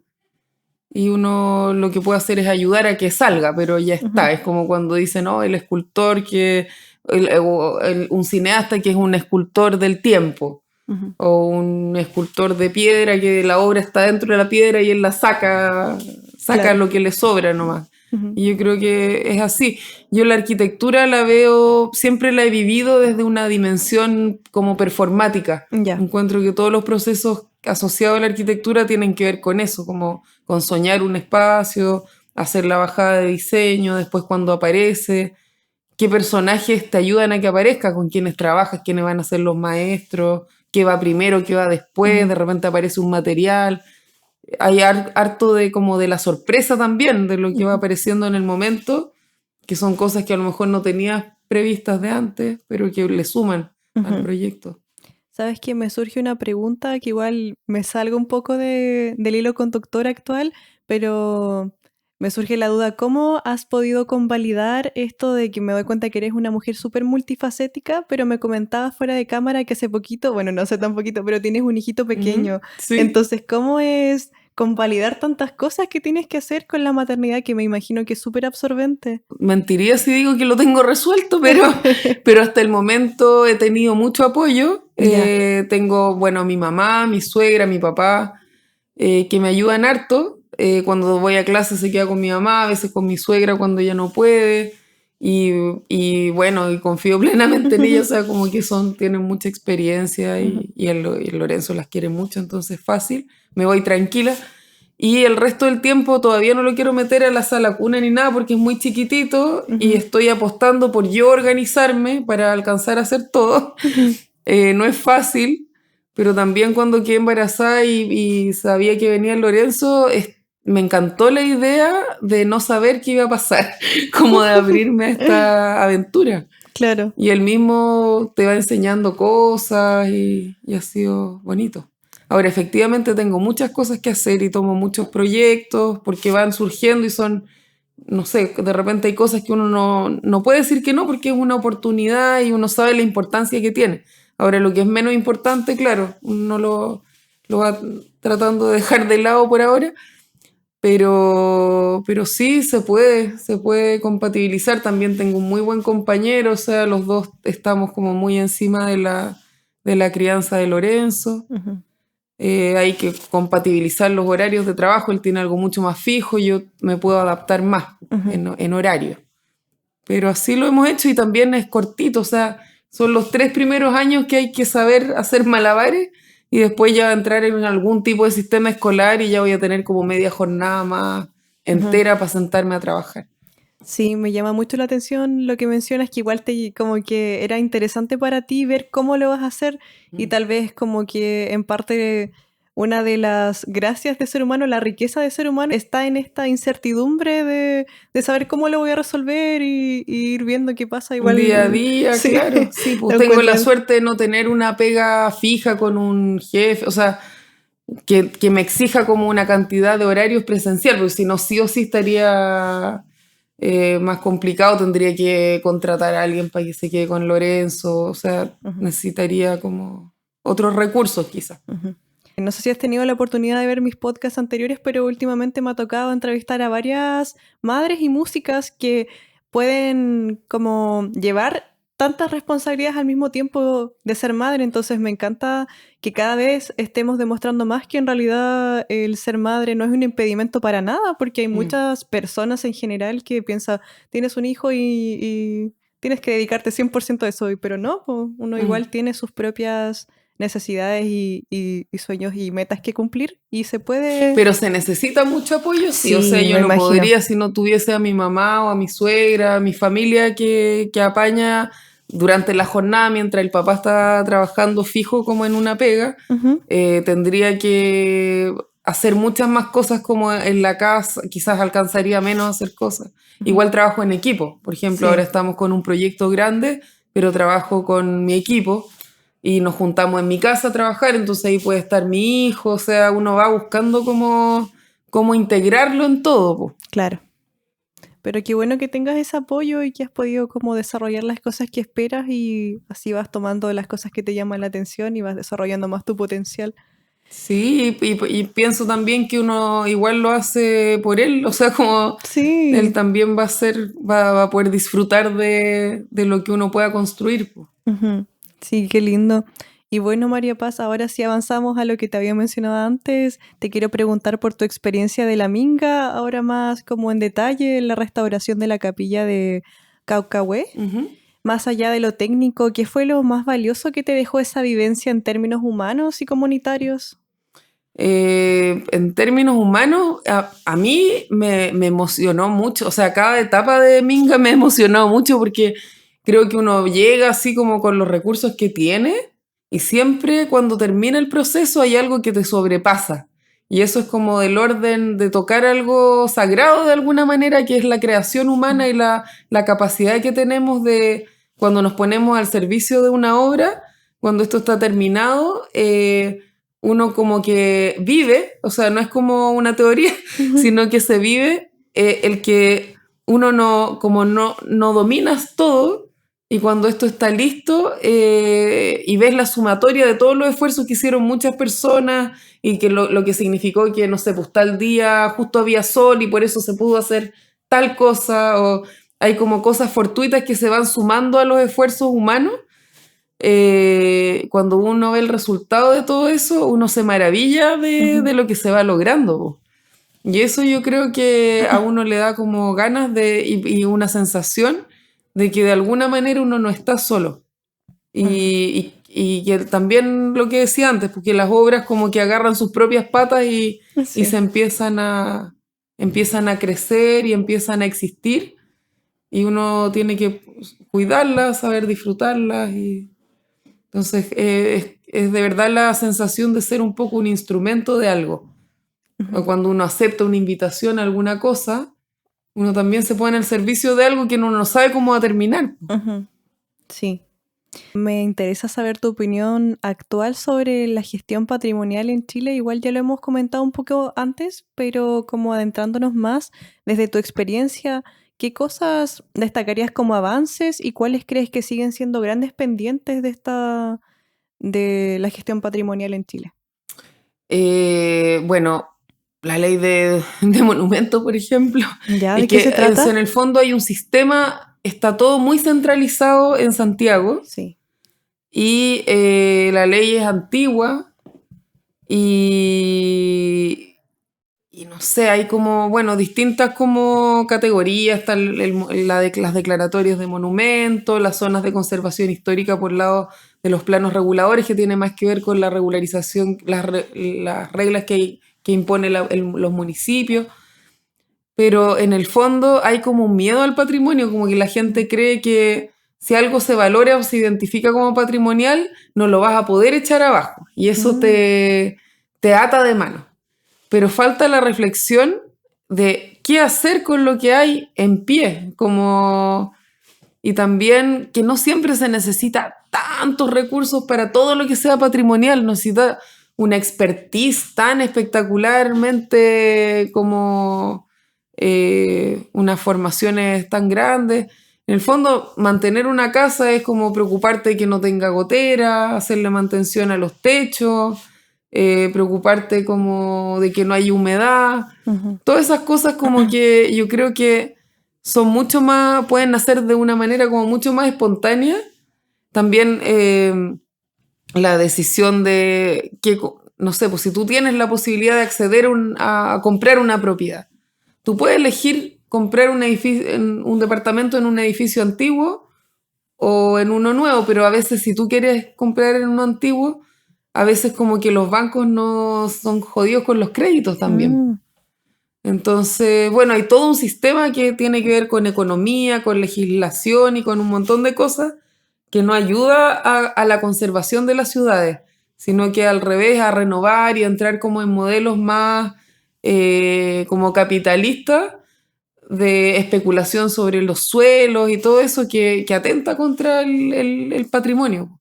y uno lo que puede hacer es ayudar a que salga, pero ya Ujú. está. Es como cuando dicen, no, el escultor un cineasta que es un escultor del tiempo Ujú. o un escultor de piedra que la obra está dentro de la piedra y él saca Claro. lo que le sobra nomás. Ujú. Y yo creo que es así. Yo la arquitectura la veo, siempre la he vivido desde una dimensión como performática. Ya. Encuentro que todos los procesos asociados a la arquitectura tienen que ver con eso, como con soñar un espacio, hacer la bajada de diseño, después cuando aparece, qué personajes te ayudan a que aparezca, con quiénes trabajas, quiénes van a ser los maestros, qué va primero, qué va después, Ujú. de repente aparece un material. Hay harto de como de la sorpresa también, de lo que va Ujú. apareciendo en el momento, que son cosas que a lo mejor no tenías previstas de antes, pero que le suman al Ujú. proyecto. Sabes que me surge una pregunta que igual me salga un poco del hilo conductor actual, pero me surge la duda, ¿cómo has podido convalidar esto de que me doy cuenta que eres una mujer súper multifacética, pero me comentabas fuera de cámara que hace poquito, bueno, no sé tan poquito, pero tienes un hijito pequeño. Sí. Entonces, ¿cómo es convalidar tantas cosas que tienes que hacer con la maternidad que me imagino que es súper absorbente? Mentiría si digo que lo tengo resuelto, pero hasta el momento he tenido mucho apoyo. Ya. Tengo, bueno, mi mamá, mi suegra, mi papá, que me ayudan harto. Cuando voy a clase se queda con mi mamá, a veces con mi suegra cuando ella no puede. Y bueno, y confío plenamente en ellos, o sea, como que tienen mucha experiencia Ujú. y el Lorenzo las quiere mucho, entonces fácil, me voy tranquila. Y el resto del tiempo todavía no lo quiero meter a la sala cuna ni nada porque es muy chiquitito y Ujú. estoy apostando por yo organizarme para alcanzar a hacer todo. Ujú. No es fácil, pero también cuando quedé embarazada y sabía que venía el Lorenzo, me encantó la idea de no saber qué iba a pasar, como de abrirme a esta aventura. Claro. Y él mismo te va enseñando cosas y ha sido bonito. Ahora, efectivamente tengo muchas cosas que hacer y tomo muchos proyectos porque van surgiendo y son, no sé, de repente hay cosas que uno no puede decir que no porque es una oportunidad y uno sabe la importancia que tiene. Ahora, lo que es menos importante, claro, uno lo va tratando de dejar de lado por ahora, pero sí se puede compatibilizar. También tengo un muy buen compañero, o sea, los dos estamos como muy encima de la crianza de Lorenzo. Ujú. Hay que compatibilizar los horarios de trabajo, él tiene algo mucho más fijo, yo me puedo adaptar más Ujú. en horario. Pero así lo hemos hecho y también es cortito, o sea, son los 3 primeros años que hay que saber hacer malabares y después ya entrar en algún tipo de sistema escolar y ya voy a tener como media jornada más Ujú. entera para sentarme a trabajar. Sí, me llama mucho la atención lo que mencionas, que igual te como que era interesante para ti ver cómo lo vas a hacer y Mm. tal vez como que en parte una de las gracias de ser humano, la riqueza de ser humano está en esta incertidumbre de saber cómo lo voy a resolver y ir viendo qué pasa. Día a Igual, día, sí, claro, sí, pues lo tengo encuentro. la suerte de no tener una pega fija con un jefe, o sea, que me exija como una cantidad de horarios presencial, porque si no, sí o sí estaría más complicado, tendría que contratar a alguien para que se quede con Lorenzo, o sea, Ujú. necesitaría como otros recursos quizás. Ujú. No sé si has tenido la oportunidad de ver mis podcasts anteriores, pero últimamente me ha tocado entrevistar a varias madres y músicas que pueden como llevar tantas responsabilidades al mismo tiempo de ser madre. Entonces me encanta que cada vez estemos demostrando más que en realidad el ser madre no es un impedimento para nada, porque hay Mm, muchas personas en general que piensan, tienes un hijo y tienes que dedicarte 100% a eso, pero no, po, uno mm. igual tiene sus propias necesidades y sueños y metas que cumplir y se puede. Pero se necesita mucho apoyo, sí, o sea, Sí, yo me no imagino. podría si no tuviese a mi mamá o a mi suegra, a mi familia que apaña durante la jornada mientras el papá está trabajando fijo como en una pega. Ujú. Tendría que hacer muchas más cosas como en la casa, quizás alcanzaría menos a hacer cosas. Ujú. Igual trabajo en equipo, por ejemplo, ahora Sí, estamos con un proyecto grande, pero trabajo con mi equipo y nos juntamos en mi casa a trabajar, entonces ahí puede estar mi hijo, o sea, uno va buscando cómo integrarlo en todo, po. claro. Pero qué bueno que tengas ese apoyo y que has podido como desarrollar las cosas que esperas y así vas tomando las cosas que te llaman la atención y vas desarrollando más tu potencial. Sí, y pienso también que uno igual lo hace por él, o sea, como él Sí. también va a poder disfrutar de lo que uno pueda construir, po. Ujú. Sí, qué lindo. Y bueno, María Paz, ahora sí avanzamos a lo que te había mencionado antes. Te quiero preguntar por tu experiencia de la Minga, ahora más como en detalle en la restauración de la capilla de Caucahué. Ujú. Más allá de lo técnico, ¿qué fue lo más valioso que te dejó esa vivencia en términos humanos y comunitarios? En términos humanos, a mí me emocionó mucho, o sea, cada etapa de Minga me ha emocionado mucho porque creo que uno llega así como con los recursos que tiene y siempre cuando termina el proceso hay algo que te sobrepasa. Y eso es como del orden de tocar algo sagrado de alguna manera, que es la creación humana y la capacidad que tenemos de, cuando nos ponemos al servicio de una obra, cuando esto está terminado, uno como que vive, o sea, no es como una teoría, sino que se vive el que uno no dominas todo, y cuando esto está listo y ves la sumatoria de todos los esfuerzos que hicieron muchas personas y que lo que significó que, no sé, pues tal día justo había sol y por eso se pudo hacer tal cosa, o hay como cosas fortuitas que se van sumando a los esfuerzos humanos. Cuando uno ve el resultado de todo eso, uno se maravilla de lo que se va logrando, po. Y eso yo creo que a uno le da como ganas y una sensación de que de alguna manera uno no está solo. Y que también lo que decía antes, porque las obras como que agarran sus propias patas y Sí. se empiezan a crecer y empiezan a existir. Y uno tiene que cuidarlas, saber disfrutarlas. Entonces es de verdad la sensación de ser un poco un instrumento de algo. O cuando uno acepta una invitación a alguna cosa, uno también se pone al servicio de algo que uno no sabe cómo va a terminar. Sí. Me interesa saber tu opinión actual sobre la gestión patrimonial en Chile. Igual ya lo hemos comentado un poco antes, pero como adentrándonos más, desde tu experiencia, ¿qué cosas destacarías como avances y cuáles crees que siguen siendo grandes pendientes de la gestión patrimonial en Chile? Bueno, la ley de monumentos, por ejemplo, ¿Ya? es ¿De qué que se trata? en el fondo hay un sistema, está todo muy centralizado en Santiago Sí. y la ley es antigua y no sé, hay como, bueno, distintas como categorías, está las declaratorias de monumentos, las zonas de conservación histórica por lado de los planos reguladores, que tiene más que ver con la regularización, las reglas que imponen los municipios. Pero en el fondo hay como un miedo al patrimonio, como que la gente cree que si algo se valora o se identifica como patrimonial, no lo vas a poder echar abajo. Y eso te ata de mano. Pero falta la reflexión de qué hacer con lo que hay en pie, y también que no siempre se necesita tantos recursos para todo lo que sea patrimonial, no necesita una expertise tan espectacularmente como unas formaciones tan grandes. En el fondo, mantener una casa es como preocuparte de que no tenga gotera, hacerle mantención a los techos, preocuparte como de que no haya humedad. Todas esas cosas como que yo creo que son mucho más, pueden nacer de una manera como mucho más espontánea. También la decisión de que, no sé, pues si tú tienes la posibilidad de acceder a comprar una propiedad, tú puedes elegir comprar un departamento en un edificio antiguo o en uno nuevo, pero a veces si tú quieres comprar en uno antiguo, a veces como que los bancos no son jodidos con los créditos también. Entonces, bueno, hay todo un sistema que tiene que ver con economía, con legislación y con un montón de cosas que no ayuda a la conservación de las ciudades, sino que al revés, a renovar y a entrar como en modelos más como capitalistas de especulación sobre los suelos y todo eso que atenta contra el patrimonio.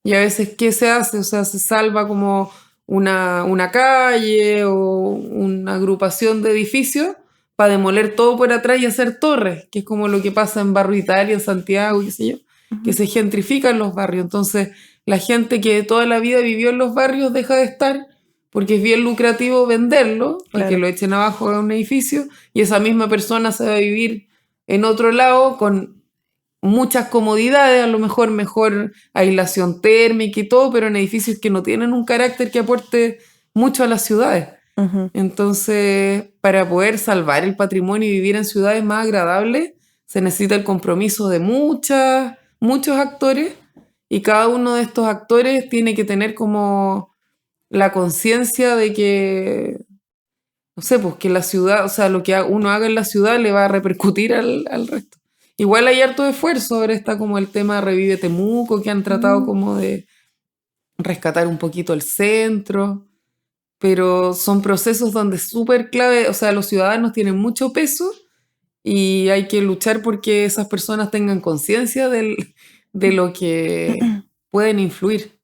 Y a veces, ¿qué se hace? O sea, se salva como una calle o una agrupación de edificios para demoler todo por atrás y hacer torres, que es como lo que pasa en Barrio Italia, en Santiago, qué sé yo, que se gentrifican los barrios. Entonces, la gente que toda la vida vivió en los barrios deja de estar porque es bien lucrativo venderlo para que Claro. lo echen abajo de un edificio y esa misma persona se va a vivir en otro lado con muchas comodidades, a lo mejor aislación térmica y todo, pero en edificios que no tienen un carácter que aporte mucho a las ciudades. Entonces, para poder salvar el patrimonio y vivir en ciudades más agradables, se necesita el compromiso de muchos actores, y cada uno de estos actores tiene que tener como la conciencia de que, no sé, pues que la ciudad, o sea, lo que uno haga en la ciudad le va a repercutir al resto. Igual hay harto esfuerzo, ahora está como el tema Revive Temuco, que han tratado como de rescatar un poquito el centro, pero son procesos donde es súper clave, o sea, los ciudadanos tienen mucho peso y hay que luchar porque esas personas tengan conciencia de lo que pueden influir.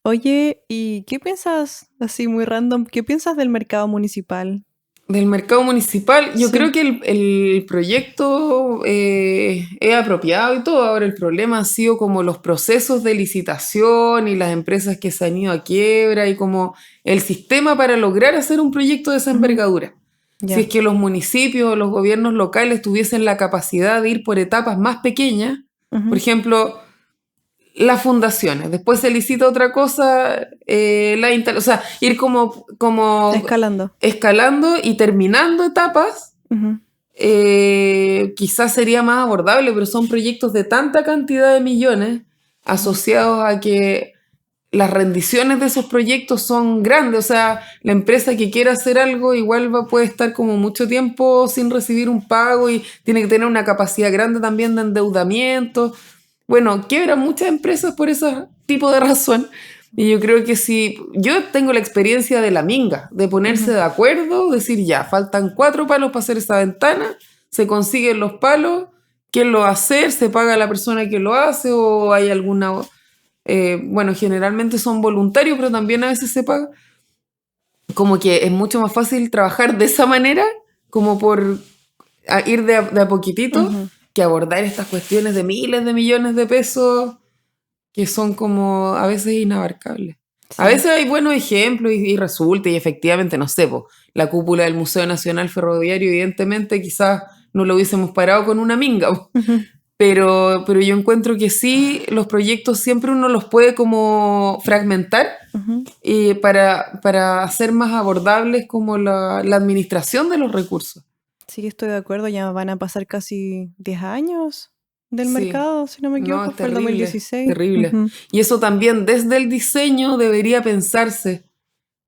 Oye, ¿y qué piensas, así muy random, qué piensas del mercado municipal? Del mercado municipal, yo creo Sí. que el proyecto es apropiado y todo. Ahora el problema ha sido como los procesos de licitación y las empresas que se han ido a quiebra y como el sistema para lograr hacer un proyecto de esa Ujú. envergadura. Si es Ya. que los municipios o los gobiernos locales tuviesen la capacidad de ir por etapas más pequeñas, por Ujú. ejemplo, las fundaciones, después se licita otra cosa, o sea, ir como Escalando. escalando y terminando etapas, Ujú. quizás sería más abordable, pero son proyectos de tanta cantidad de millones asociados a que las rendiciones de esos proyectos son grandes. O sea, la empresa que quiera hacer algo igual puede estar como mucho tiempo sin recibir un pago y tiene que tener una capacidad grande también de endeudamiento. Bueno, quiebran muchas empresas por ese tipo de razón. Y yo creo que si yo tengo la experiencia de la minga, de ponerse Ujú. de acuerdo, decir ya, faltan 4 palos para hacer esa ventana, se consiguen los palos, quién lo va a hacer, se paga a la persona que lo hace o hay alguna, bueno, generalmente son voluntarios, pero también a veces se paga. Como que es mucho más fácil trabajar de esa manera, como por ir de a poquitito, Ujú. que abordar estas cuestiones de miles de millones de pesos que son como a veces inabarcables. A Sí. veces hay buenos ejemplos y resulta, y efectivamente, no sé, po, la cúpula del Museo Nacional Ferroviario, evidentemente quizás no lo hubiésemos parado con una minga, po. Ujú. Pero yo encuentro que sí, los proyectos siempre uno los puede como fragmentar Ujú. para hacer más abordables como la administración de los recursos. Sí, estoy de acuerdo, ya van a pasar casi 10 años del Sí, mercado, si no me no, equivoco, es fue el terrible, 2016. terrible. Ujú. Y eso también desde el diseño debería pensarse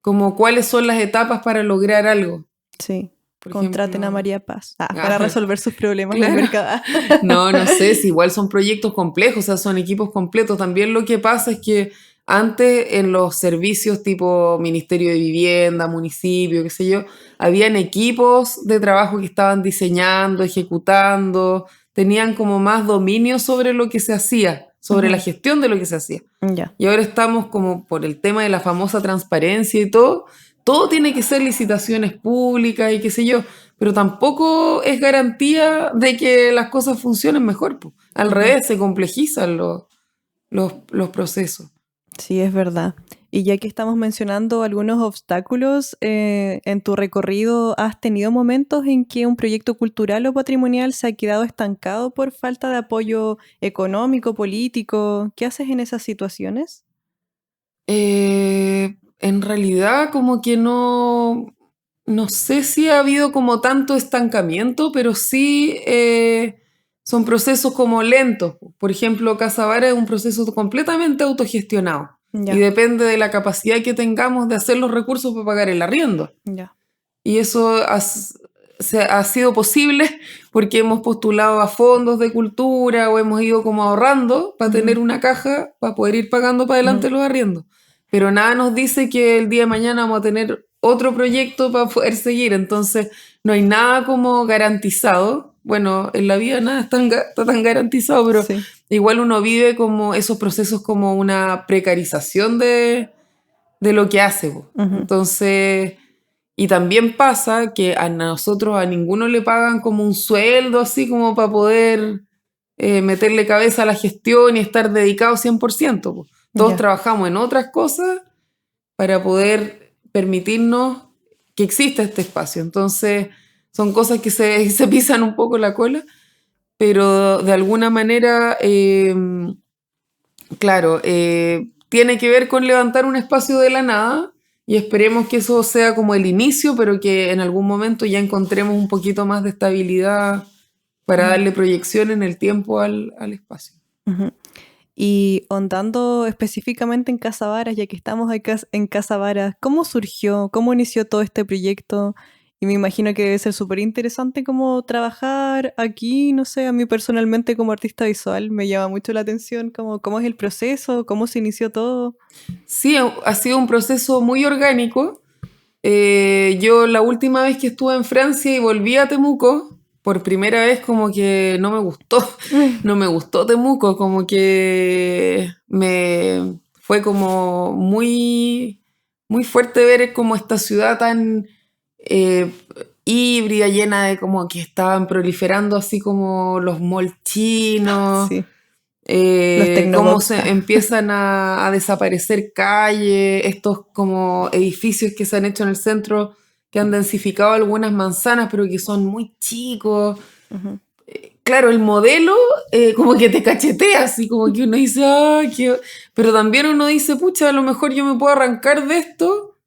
como cuáles son las etapas para lograr algo. Sí, Por contraten a ejemplo, María Paz para ah, resolver sus problemas del claro, mercado. no sé, si igual son proyectos complejos, o sea, son equipos completos. También lo que pasa es que antes en los servicios tipo Ministerio de Vivienda, municipio, qué sé yo, habían equipos de trabajo que estaban diseñando, ejecutando, tenían como más dominio sobre lo que se hacía, sobre la Ujú. gestión de lo que se hacía. Ya. Y ahora estamos como por el tema de la famosa transparencia y todo tiene que ser licitaciones públicas y qué sé yo, pero tampoco es garantía de que las cosas funcionen mejor, po. Al Ujú. revés, se complejizan los procesos. Sí, es verdad. Y ya que estamos mencionando algunos obstáculos, en tu recorrido, ¿has tenido momentos en que un proyecto cultural o patrimonial se ha quedado estancado por falta de apoyo económico, político? ¿Qué haces en esas situaciones? En realidad, como que no sé si ha habido como tanto estancamiento, pero sí son procesos como lentos. Por ejemplo, Casa Vara es un proceso completamente autogestionado y Ya, depende de la capacidad que tengamos de hacer los recursos para pagar el arriendo. ya. Y eso ha sido posible porque hemos postulado a fondos de cultura o hemos ido como ahorrando para Ujú. tener una caja para poder ir pagando para Ujú. adelante los arriendos. Pero nada nos dice que el día de mañana vamos a tener otro proyecto para poder seguir. Entonces no hay nada como garantizado. Bueno, en la vida nada está tan garantizado, pero Sí. igual uno vive como esos procesos como una precarización de lo que hace, po. Ujú. Entonces, y también pasa que a nosotros a ninguno le pagan como un sueldo así como para poder meterle cabeza a la gestión y estar dedicado 100%, po. Todos Ya. trabajamos en otras cosas para poder permitirnos que exista este espacio. Entonces, son cosas que se pisan un poco la cola, pero de alguna manera claro, tiene que ver con levantar un espacio de la nada y esperemos que eso sea como el inicio, pero que en algún momento ya encontremos un poquito más de estabilidad para Ujú. darle proyección en el tiempo al espacio. Ujú. Y ondando específicamente en Casa Varas, ya que estamos acá en Casa Varas, ¿cómo surgió? ¿Cómo inició todo este proyecto? Y me imagino que debe ser súper interesante como trabajar aquí, no sé, a mí personalmente como artista visual me llama mucho la atención, como, cómo es el proceso, cómo se inició todo. Sí, ha sido un proceso muy orgánico. Yo la última vez que estuve en Francia y volví a Temuco, por primera vez como que no me gustó, no me gustó Temuco, como que me fue como muy fuerte ver como esta ciudad tan eh, híbrida, llena de como que estaban proliferando así como los malls chinos, Sí, los cómo Tecnobox. se empiezan a desaparecer calles, estos como edificios que se han hecho en el centro, que han densificado algunas manzanas, pero que son muy chicos. Ujú. Claro, el modelo como que te cachetea, así como que uno dice, ah, qué... Pero también uno dice, pucha, a lo mejor yo me puedo arrancar de esto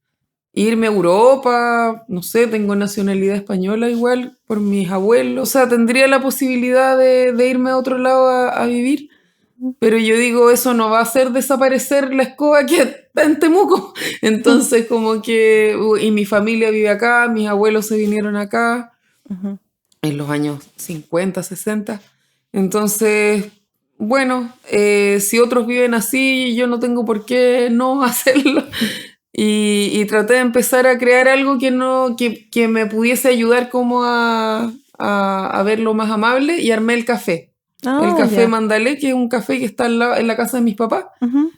e irme a Europa, no sé, tengo nacionalidad española igual por mis abuelos, o sea, tendría la posibilidad de irme a otro lado a vivir. Pero yo digo, eso no va a hacer desaparecer la escoba que está en Temuco. Entonces, como que, y mi familia vive acá, mis abuelos se vinieron acá Ujú. en los años 50, 60. Entonces, bueno, si otros viven así, yo no tengo por qué no hacerlo. Y traté de empezar a crear algo que, no, que me pudiese ayudar como a verlo más amable y armé el café. El Ah, café ya. Mandalé, que es un café que está en la casa de mis papás, Ujú.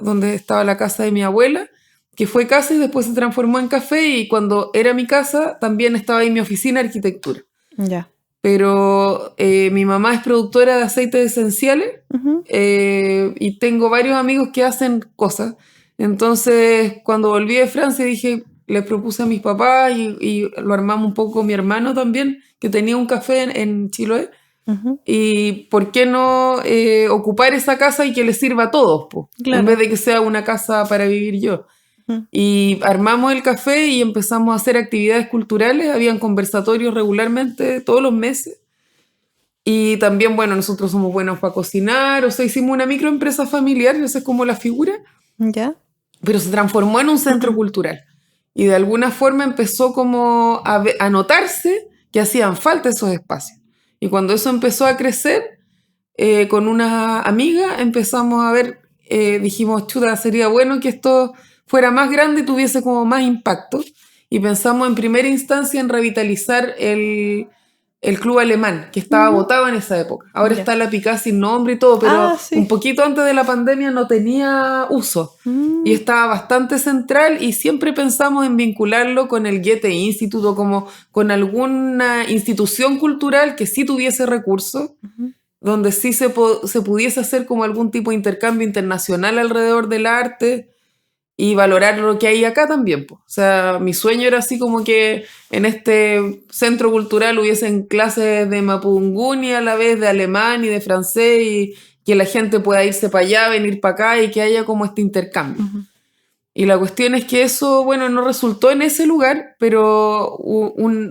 donde estaba la casa de mi abuela, que fue casa y después se transformó en café y cuando era mi casa también estaba ahí mi oficina de arquitectura. Ya. Pero mi mamá es productora de aceites esenciales Ujú. y tengo varios amigos que hacen cosas. Entonces, cuando volví de Francia, dije, les propuse a mis papás y lo armamos un poco con mi hermano también, que tenía un café en Chiloé. Ujú. Y por qué no ocupar esa casa y que les sirva a todos, po, en vez Claro. de que sea una casa para vivir yo. Ujú. Y armamos el café y empezamos a hacer actividades culturales, habían conversatorios regularmente todos los meses. Y también, bueno, nosotros somos buenos para cocinar, o sea, hicimos una microempresa familiar, esa es como la figura, Ya. pero se transformó en un centro cultural. Y de alguna forma empezó como a notarse que hacían falta esos espacios. Y cuando eso empezó a crecer, con una amiga empezamos a ver, dijimos, chuta, sería bueno que esto fuera más grande y tuviese como más impacto. Y pensamos en primera instancia en revitalizar el club alemán, que estaba Ujú. botado en esa época. Ahora Ya. está la Picá sin nombre y todo, pero Ah, un sí. poquito antes de la pandemia no tenía uso. Y Mm. estaba bastante central y siempre pensamos en vincularlo con el Goethe Instituto, como con alguna institución cultural que sí tuviese recursos, Ujú. donde sí se pudiese hacer como algún tipo de intercambio internacional alrededor del arte y valorar lo que hay acá también, po. O sea, mi sueño era así como que en este centro cultural hubiesen clases de mapudungún y a la vez de alemán y de francés y que la gente pueda irse para allá, venir para acá y que haya como este intercambio. Ujú. Y la cuestión es que eso, bueno, no resultó en ese lugar, pero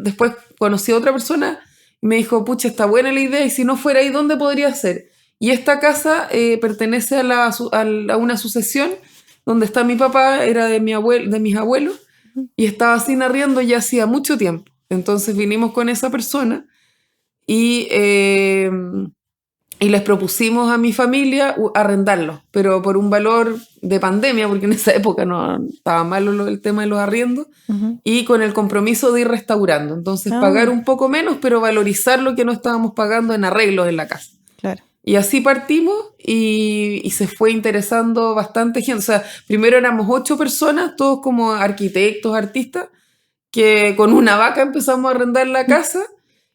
después conocí a otra persona y me dijo, pucha, está buena la idea y si no fuera ahí, ¿dónde podría ser? Y esta casa pertenece a una sucesión donde está mi papá, era de mis abuelos, Ujú. y estaba sin arriendo ya hacía mucho tiempo. Entonces vinimos con esa persona y y les propusimos a mi familia arrendarlo, pero por un valor de pandemia, porque en esa época no estaba malo el tema de los arriendos, Ujú. y con el compromiso de ir restaurando. Entonces pagar Ah, un poco menos, pero valorizar lo que no estábamos pagando en arreglos en la casa. claro. Y así partimos y se fue interesando bastante gente. O sea, primero éramos 8 personas, todos como arquitectos, artistas, que con una vaca empezamos a arrendar la casa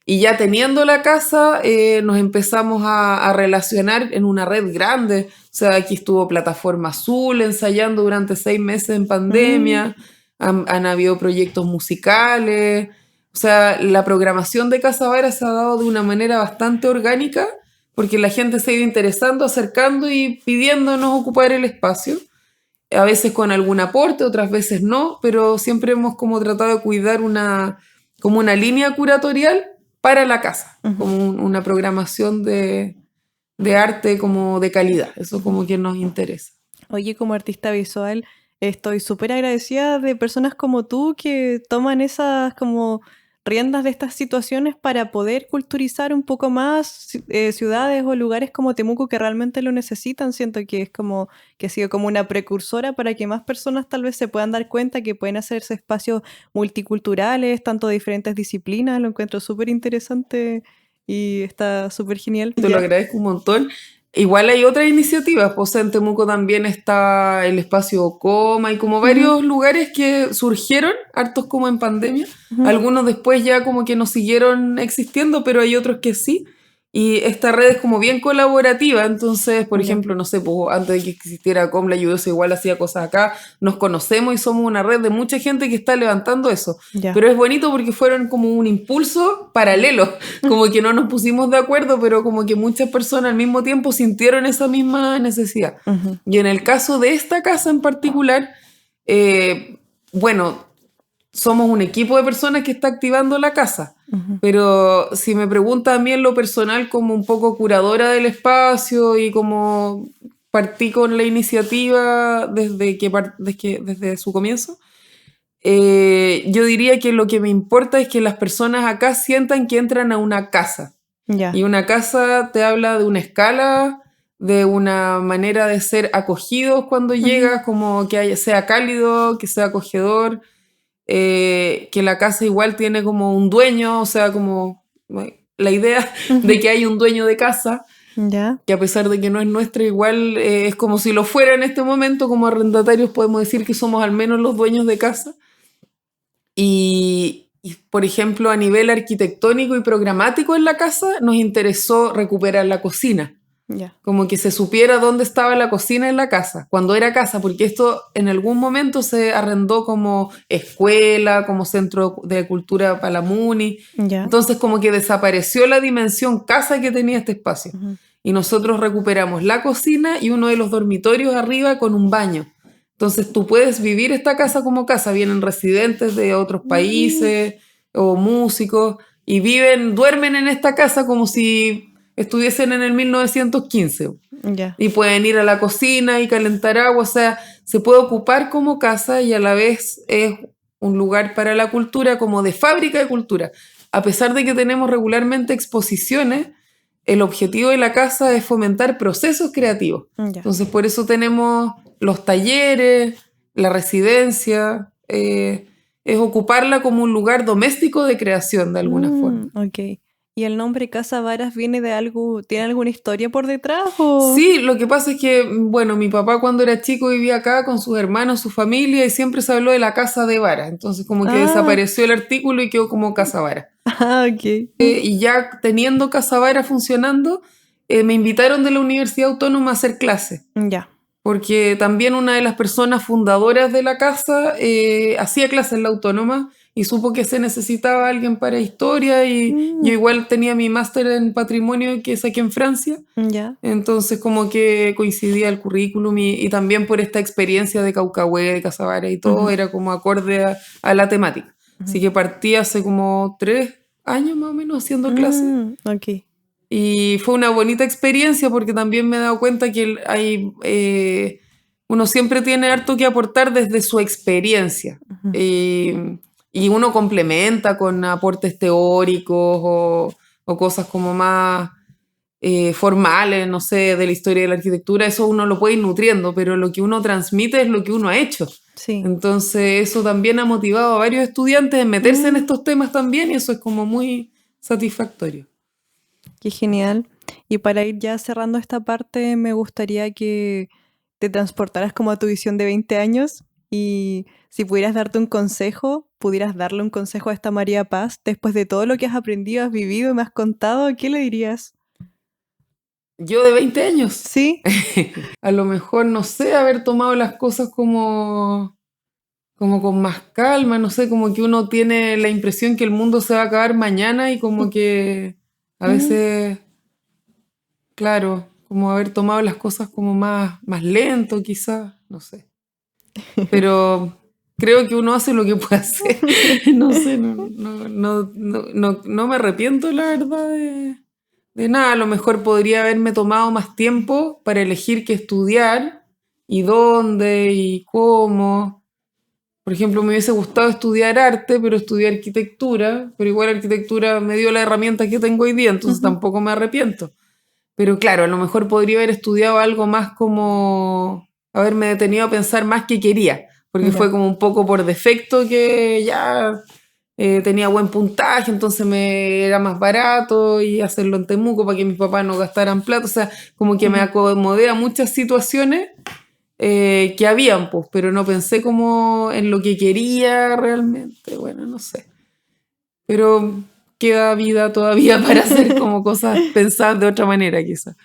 y ya teniendo la casa nos empezamos a relacionar en una red grande. O sea, aquí estuvo Plataforma Azul ensayando durante 6 meses en Mm. pandemia, han habido proyectos musicales. O sea, la programación de Casa Vara se ha dado de una manera bastante orgánica porque la gente se ha ido interesando, acercando y pidiéndonos ocupar el espacio a veces con algún aporte, otras veces no, pero siempre hemos como tratado de cuidar como una línea curatorial para la casa, Ujú. como una programación de arte como de calidad, eso como que nos interesa. Oye, como artista visual, estoy súper agradecida de personas como tú que toman esas como riendas de estas situaciones para poder culturizar un poco más ciudades o lugares como Temuco que realmente lo necesitan. Siento que es como que ha sido como una precursora para que más personas tal vez se puedan dar cuenta que pueden hacerse espacios multiculturales, tanto de diferentes disciplinas. Lo encuentro súper interesante y está súper genial. Te lo agradezco un montón. Igual hay otras iniciativas, pues en Temuco también está el espacio Coma y como varios lugares que surgieron, hartos como en pandemia. Algunos después ya como que no siguieron existiendo, pero hay otros que sí. Y esta red es como bien colaborativa, entonces, por ejemplo, no sé, pues antes de que existiera Com, la Lluviosa igual hacía cosas acá, nos conocemos y somos una red de mucha gente que está levantando eso. Pero es bonito porque fueron como un impulso paralelo, como que no nos pusimos de acuerdo, pero como que muchas personas al mismo tiempo sintieron esa misma necesidad. Y en el caso de esta casa en particular, bueno, somos un equipo de personas que está activando la casa. Pero si me pregunta a mí en lo personal como un poco curadora del espacio y como partí con la iniciativa desde su comienzo, yo diría que lo que me importa es que las personas acá sientan que entran a una casa. Y una casa te habla de una escala, de una manera de ser acogidos cuando llegas, como que sea cálido, que sea acogedor. Que la casa igual tiene como un dueño, o sea, como la idea de que hay un dueño de casa, que a pesar de que no es nuestra, igual es como si lo fuera en este momento, como arrendatarios podemos decir que somos al menos los dueños de casa. Y, por ejemplo, a nivel arquitectónico y programático en la casa, nos interesó recuperar la cocina. Como que se supiera dónde estaba la cocina en la casa, cuando era casa, porque esto en algún momento se arrendó como escuela, como centro de cultura para la MUNI. Entonces como que desapareció la dimensión casa que tenía este espacio. Y nosotros recuperamos la cocina y uno de los dormitorios arriba con un baño. Entonces tú puedes vivir esta casa como casa, vienen residentes de otros países o músicos y duermen en esta casa como si estuviesen en el 1915. Y pueden ir a la cocina y calentar agua, o sea, se puede ocupar como casa y a la vez es un lugar para la cultura, como de fábrica de cultura. A pesar de que tenemos regularmente exposiciones, el objetivo de la casa es fomentar procesos creativos. Entonces, por eso tenemos los talleres, la residencia, es ocuparla como un lugar doméstico de creación de alguna forma. ¿Y el nombre Casa Varas viene de algo, tiene alguna historia por detrás? ¿O? Sí, lo que pasa es que, bueno, mi papá cuando era chico vivía acá con sus hermanos, su familia, y siempre se habló de la Casa de Varas. Entonces como que desapareció el artículo y quedó como Casa Varas. Y ya teniendo Casa Varas funcionando, me invitaron de la Universidad Autónoma a hacer clases. Porque también una de las personas fundadoras de la casa hacía clases en la Autónoma y supo que se necesitaba alguien para historia y yo igual tenía mi máster en patrimonio que saqué en Francia. Entonces como que coincidía el currículum y también por esta experiencia de Caucahué, de Casa Varas y todo, era como acorde a la temática. Así que partí hace como 3 años más o menos haciendo clases. Y fue una bonita experiencia porque también me he dado cuenta que uno siempre tiene harto que aportar desde su experiencia. Y uno complementa con aportes teóricos o cosas como más formales, no sé, de la historia de la arquitectura. Eso uno lo puede ir nutriendo, pero lo que uno transmite es lo que uno ha hecho. Entonces eso también ha motivado a varios estudiantes a meterse en estos temas también y eso es como muy satisfactorio. Qué genial. Y para ir ya cerrando esta parte, me gustaría que te transportaras como a tu visión de 20 años y si pudieras darle un consejo a esta María Paz, después de todo lo que has aprendido, has vivido y me has contado, ¿qué le dirías? ¿Yo de 20 años? Sí. A lo mejor, no sé, haber tomado las cosas como con más calma, no sé, como que uno tiene la impresión que el mundo se va a acabar mañana y como que a veces, claro, como haber tomado las cosas como más lento quizás, no sé. Pero creo que uno hace lo que puede hacer. No sé, no me arrepiento la verdad de nada. A lo mejor podría haberme tomado más tiempo para elegir qué estudiar y dónde y cómo. Por ejemplo, me hubiese gustado estudiar arte, pero estudié arquitectura, pero igual arquitectura me dio la herramienta que tengo hoy día, entonces tampoco me arrepiento. Pero claro, a lo mejor podría haber estudiado algo más como haberme detenido a pensar más que quería, porque fue como un poco por defecto que ya tenía buen puntaje, entonces me era más barato y hacerlo en Temuco para que mis papás no gastaran plata, o sea, como que me acomodé a muchas situaciones que habían, pues, pero no pensé como en lo que quería realmente, bueno, no sé. Pero queda vida todavía para hacer como cosas pensadas de otra manera, quizás.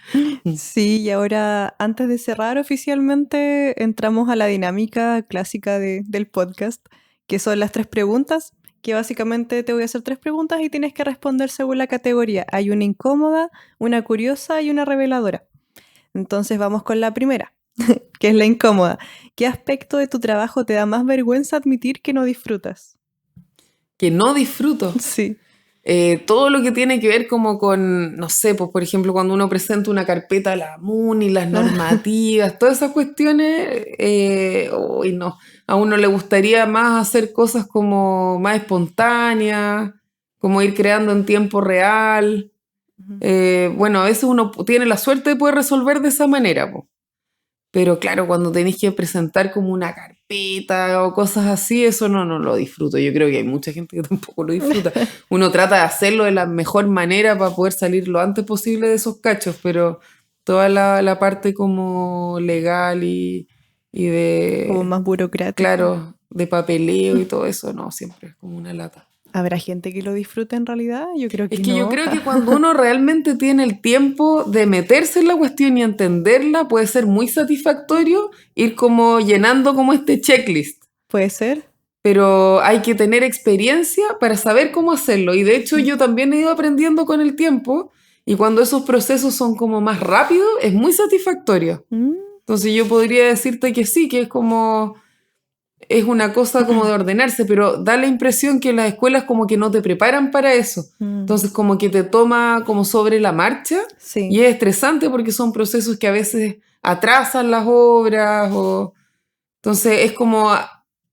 Sí, y ahora, antes de cerrar oficialmente, entramos a la dinámica clásica del podcast, que son las 3 preguntas, que básicamente te voy a hacer 3 preguntas y tienes que responder según la categoría. Hay una incómoda, una curiosa y una reveladora. Entonces vamos con la primera, que es la incómoda. ¿Qué aspecto de tu trabajo te da más vergüenza admitir que no disfrutas? Que no disfruto. Sí. Todo lo que tiene que ver como con, no sé, pues por ejemplo, cuando uno presenta una carpeta a la MUNI, las normativas, todas esas cuestiones, uy, no, a uno le gustaría más hacer cosas como más espontáneas, como ir creando en tiempo real. Bueno, a veces uno tiene la suerte de poder resolver de esa manera, po. Pero claro, cuando tenéis que presentar como una carpeta o cosas así, eso no lo disfruto. Yo creo que hay mucha gente que tampoco lo disfruta. Uno trata de hacerlo de la mejor manera para poder salir lo antes posible de esos cachos, pero toda la parte como legal y Como de, más burocrático. claro, de papeleo y todo eso, no, siempre es como una lata. ¿Habrá gente que lo disfrute en realidad? Yo creo que Es que no. yo creo que cuando uno realmente tiene el tiempo de meterse en la cuestión y entenderla, puede ser muy satisfactorio ir como llenando como este checklist. ¿Puede ser? Pero hay que tener experiencia para saber cómo hacerlo. Y de hecho yo también he ido aprendiendo con el tiempo y cuando esos procesos son como más rápidos, es muy satisfactorio. Entonces yo podría decirte que sí, que es como... Es una cosa como de ordenarse, pero da la impresión que las escuelas como que no te preparan para eso. Entonces como que te toma como sobre la marcha Sí. y es estresante porque son procesos que a veces atrasan las obras o... Entonces es como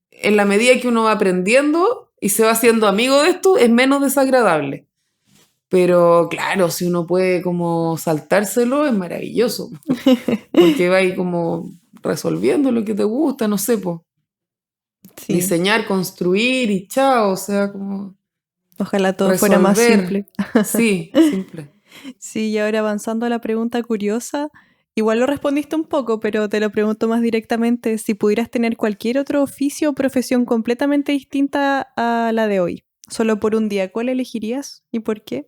en la medida que uno va aprendiendo y se va haciendo amigo de esto, es menos desagradable. Pero claro, si uno puede como saltárselo, es maravilloso. Porque va ahí como resolviendo lo que te gusta, no sé, pues. Sí. Diseñar, construir y chao, o sea, como Ojalá todo fuera más simple. Sí, simple. Sí, y ahora avanzando a la pregunta curiosa, igual lo respondiste un poco, pero te lo pregunto más directamente, si pudieras tener cualquier otro oficio o profesión completamente distinta a la de hoy, solo por un día, ¿cuál elegirías y por qué?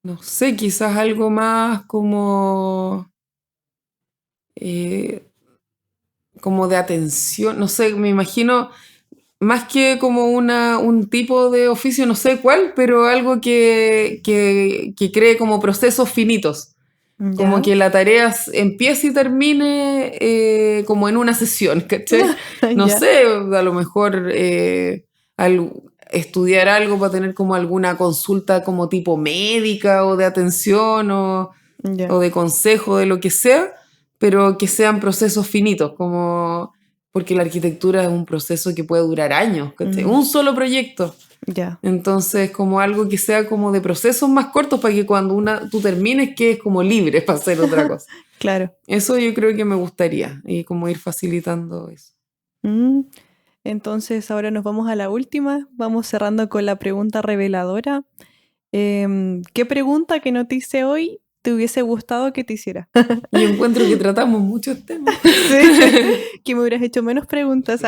No sé, quizás algo más como de atención, no sé, me imagino más que como un tipo de oficio, no sé cuál, pero algo que cree como procesos finitos. Como ¿Ya? que la tarea empiece y termine como en una sesión, ¿cachai? No ¿Ya? sé, a lo mejor estudiar algo para tener como alguna consulta como tipo médica o de atención ¿Ya? o de consejo, de lo que sea, pero que sean procesos finitos, como porque la arquitectura es un proceso que puede durar años, ¿cachai? Un solo proyecto. ¿Ya? Entonces, como algo que sea como de procesos más cortos para que cuando tú termines quedes como libre para hacer otra cosa. Claro. Eso yo creo que me gustaría y como ir facilitando eso. Entonces ahora nos vamos a la última, vamos cerrando con la pregunta reveladora. ¿Qué pregunta que no te hice hoy te hubiese gustado que te hiciera? Y encuentro que tratamos muchos temas. Sí, que me hubieras hecho menos preguntas.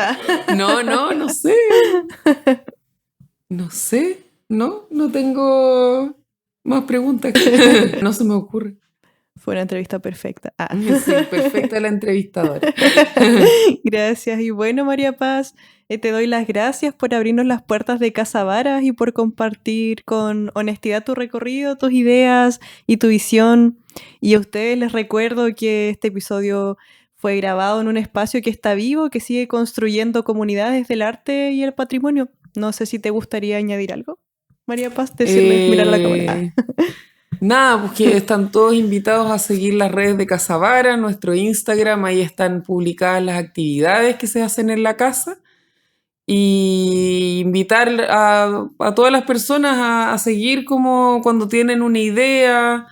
No sé. No sé. No tengo más preguntas. No se me ocurre. Fue una entrevista perfecta. Sí, perfecta la entrevistadora. Gracias. Y bueno, María Paz, te doy las gracias por abrirnos las puertas de Casa Varas y por compartir con honestidad tu recorrido, tus ideas y tu visión. Y a ustedes les recuerdo que este episodio fue grabado en un espacio que está vivo, que sigue construyendo comunidades del arte y el patrimonio. No sé si te gustaría añadir algo, María Paz, decirles, mirar a la cámara. Nada, pues que están todos invitados a seguir las redes de Casa Vara, nuestro Instagram, ahí están publicadas las actividades que se hacen en la casa. Y invitar a todas las personas a seguir como cuando tienen una idea,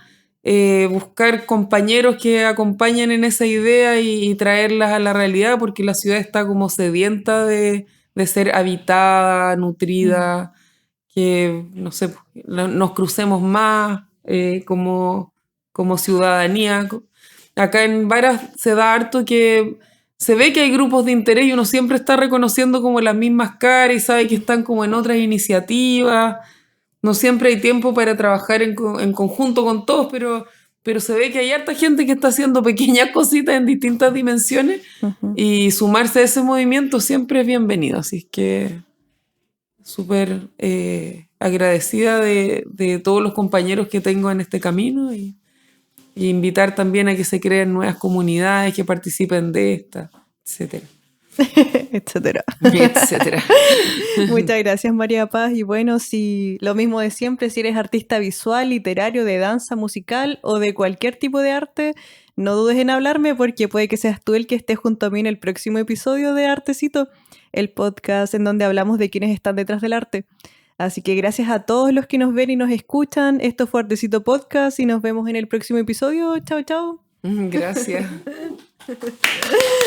buscar compañeros que acompañen en esa idea y traerlas a la realidad, porque la ciudad está como sedienta de ser habitada, nutrida, que, no sé, nos crucemos más como ciudadanía. Acá en Varas se da harto que se ve que hay grupos de interés y uno siempre está reconociendo como las mismas caras y sabe que están como en otras iniciativas. No siempre hay tiempo para trabajar en conjunto con todos, pero se ve que hay harta gente que está haciendo pequeñas cositas en distintas dimensiones y sumarse a ese movimiento siempre es bienvenido. Así es que súper agradecida de todos los compañeros que tengo en este camino y invitar también a que se creen nuevas comunidades, que participen de esta, etcétera. Etcétera. Etcétera. Muchas gracias, María Paz. Y bueno, si lo mismo de siempre, si eres artista visual, literario, de danza, musical o de cualquier tipo de arte, no dudes en hablarme porque puede que seas tú el que esté junto a mí en el próximo episodio de Artecito, el podcast en donde hablamos de quienes están detrás del arte. Así que gracias a todos los que nos ven y nos escuchan. Esto fue Artecito Podcast y nos vemos en el próximo episodio. Chao, chao. Gracias.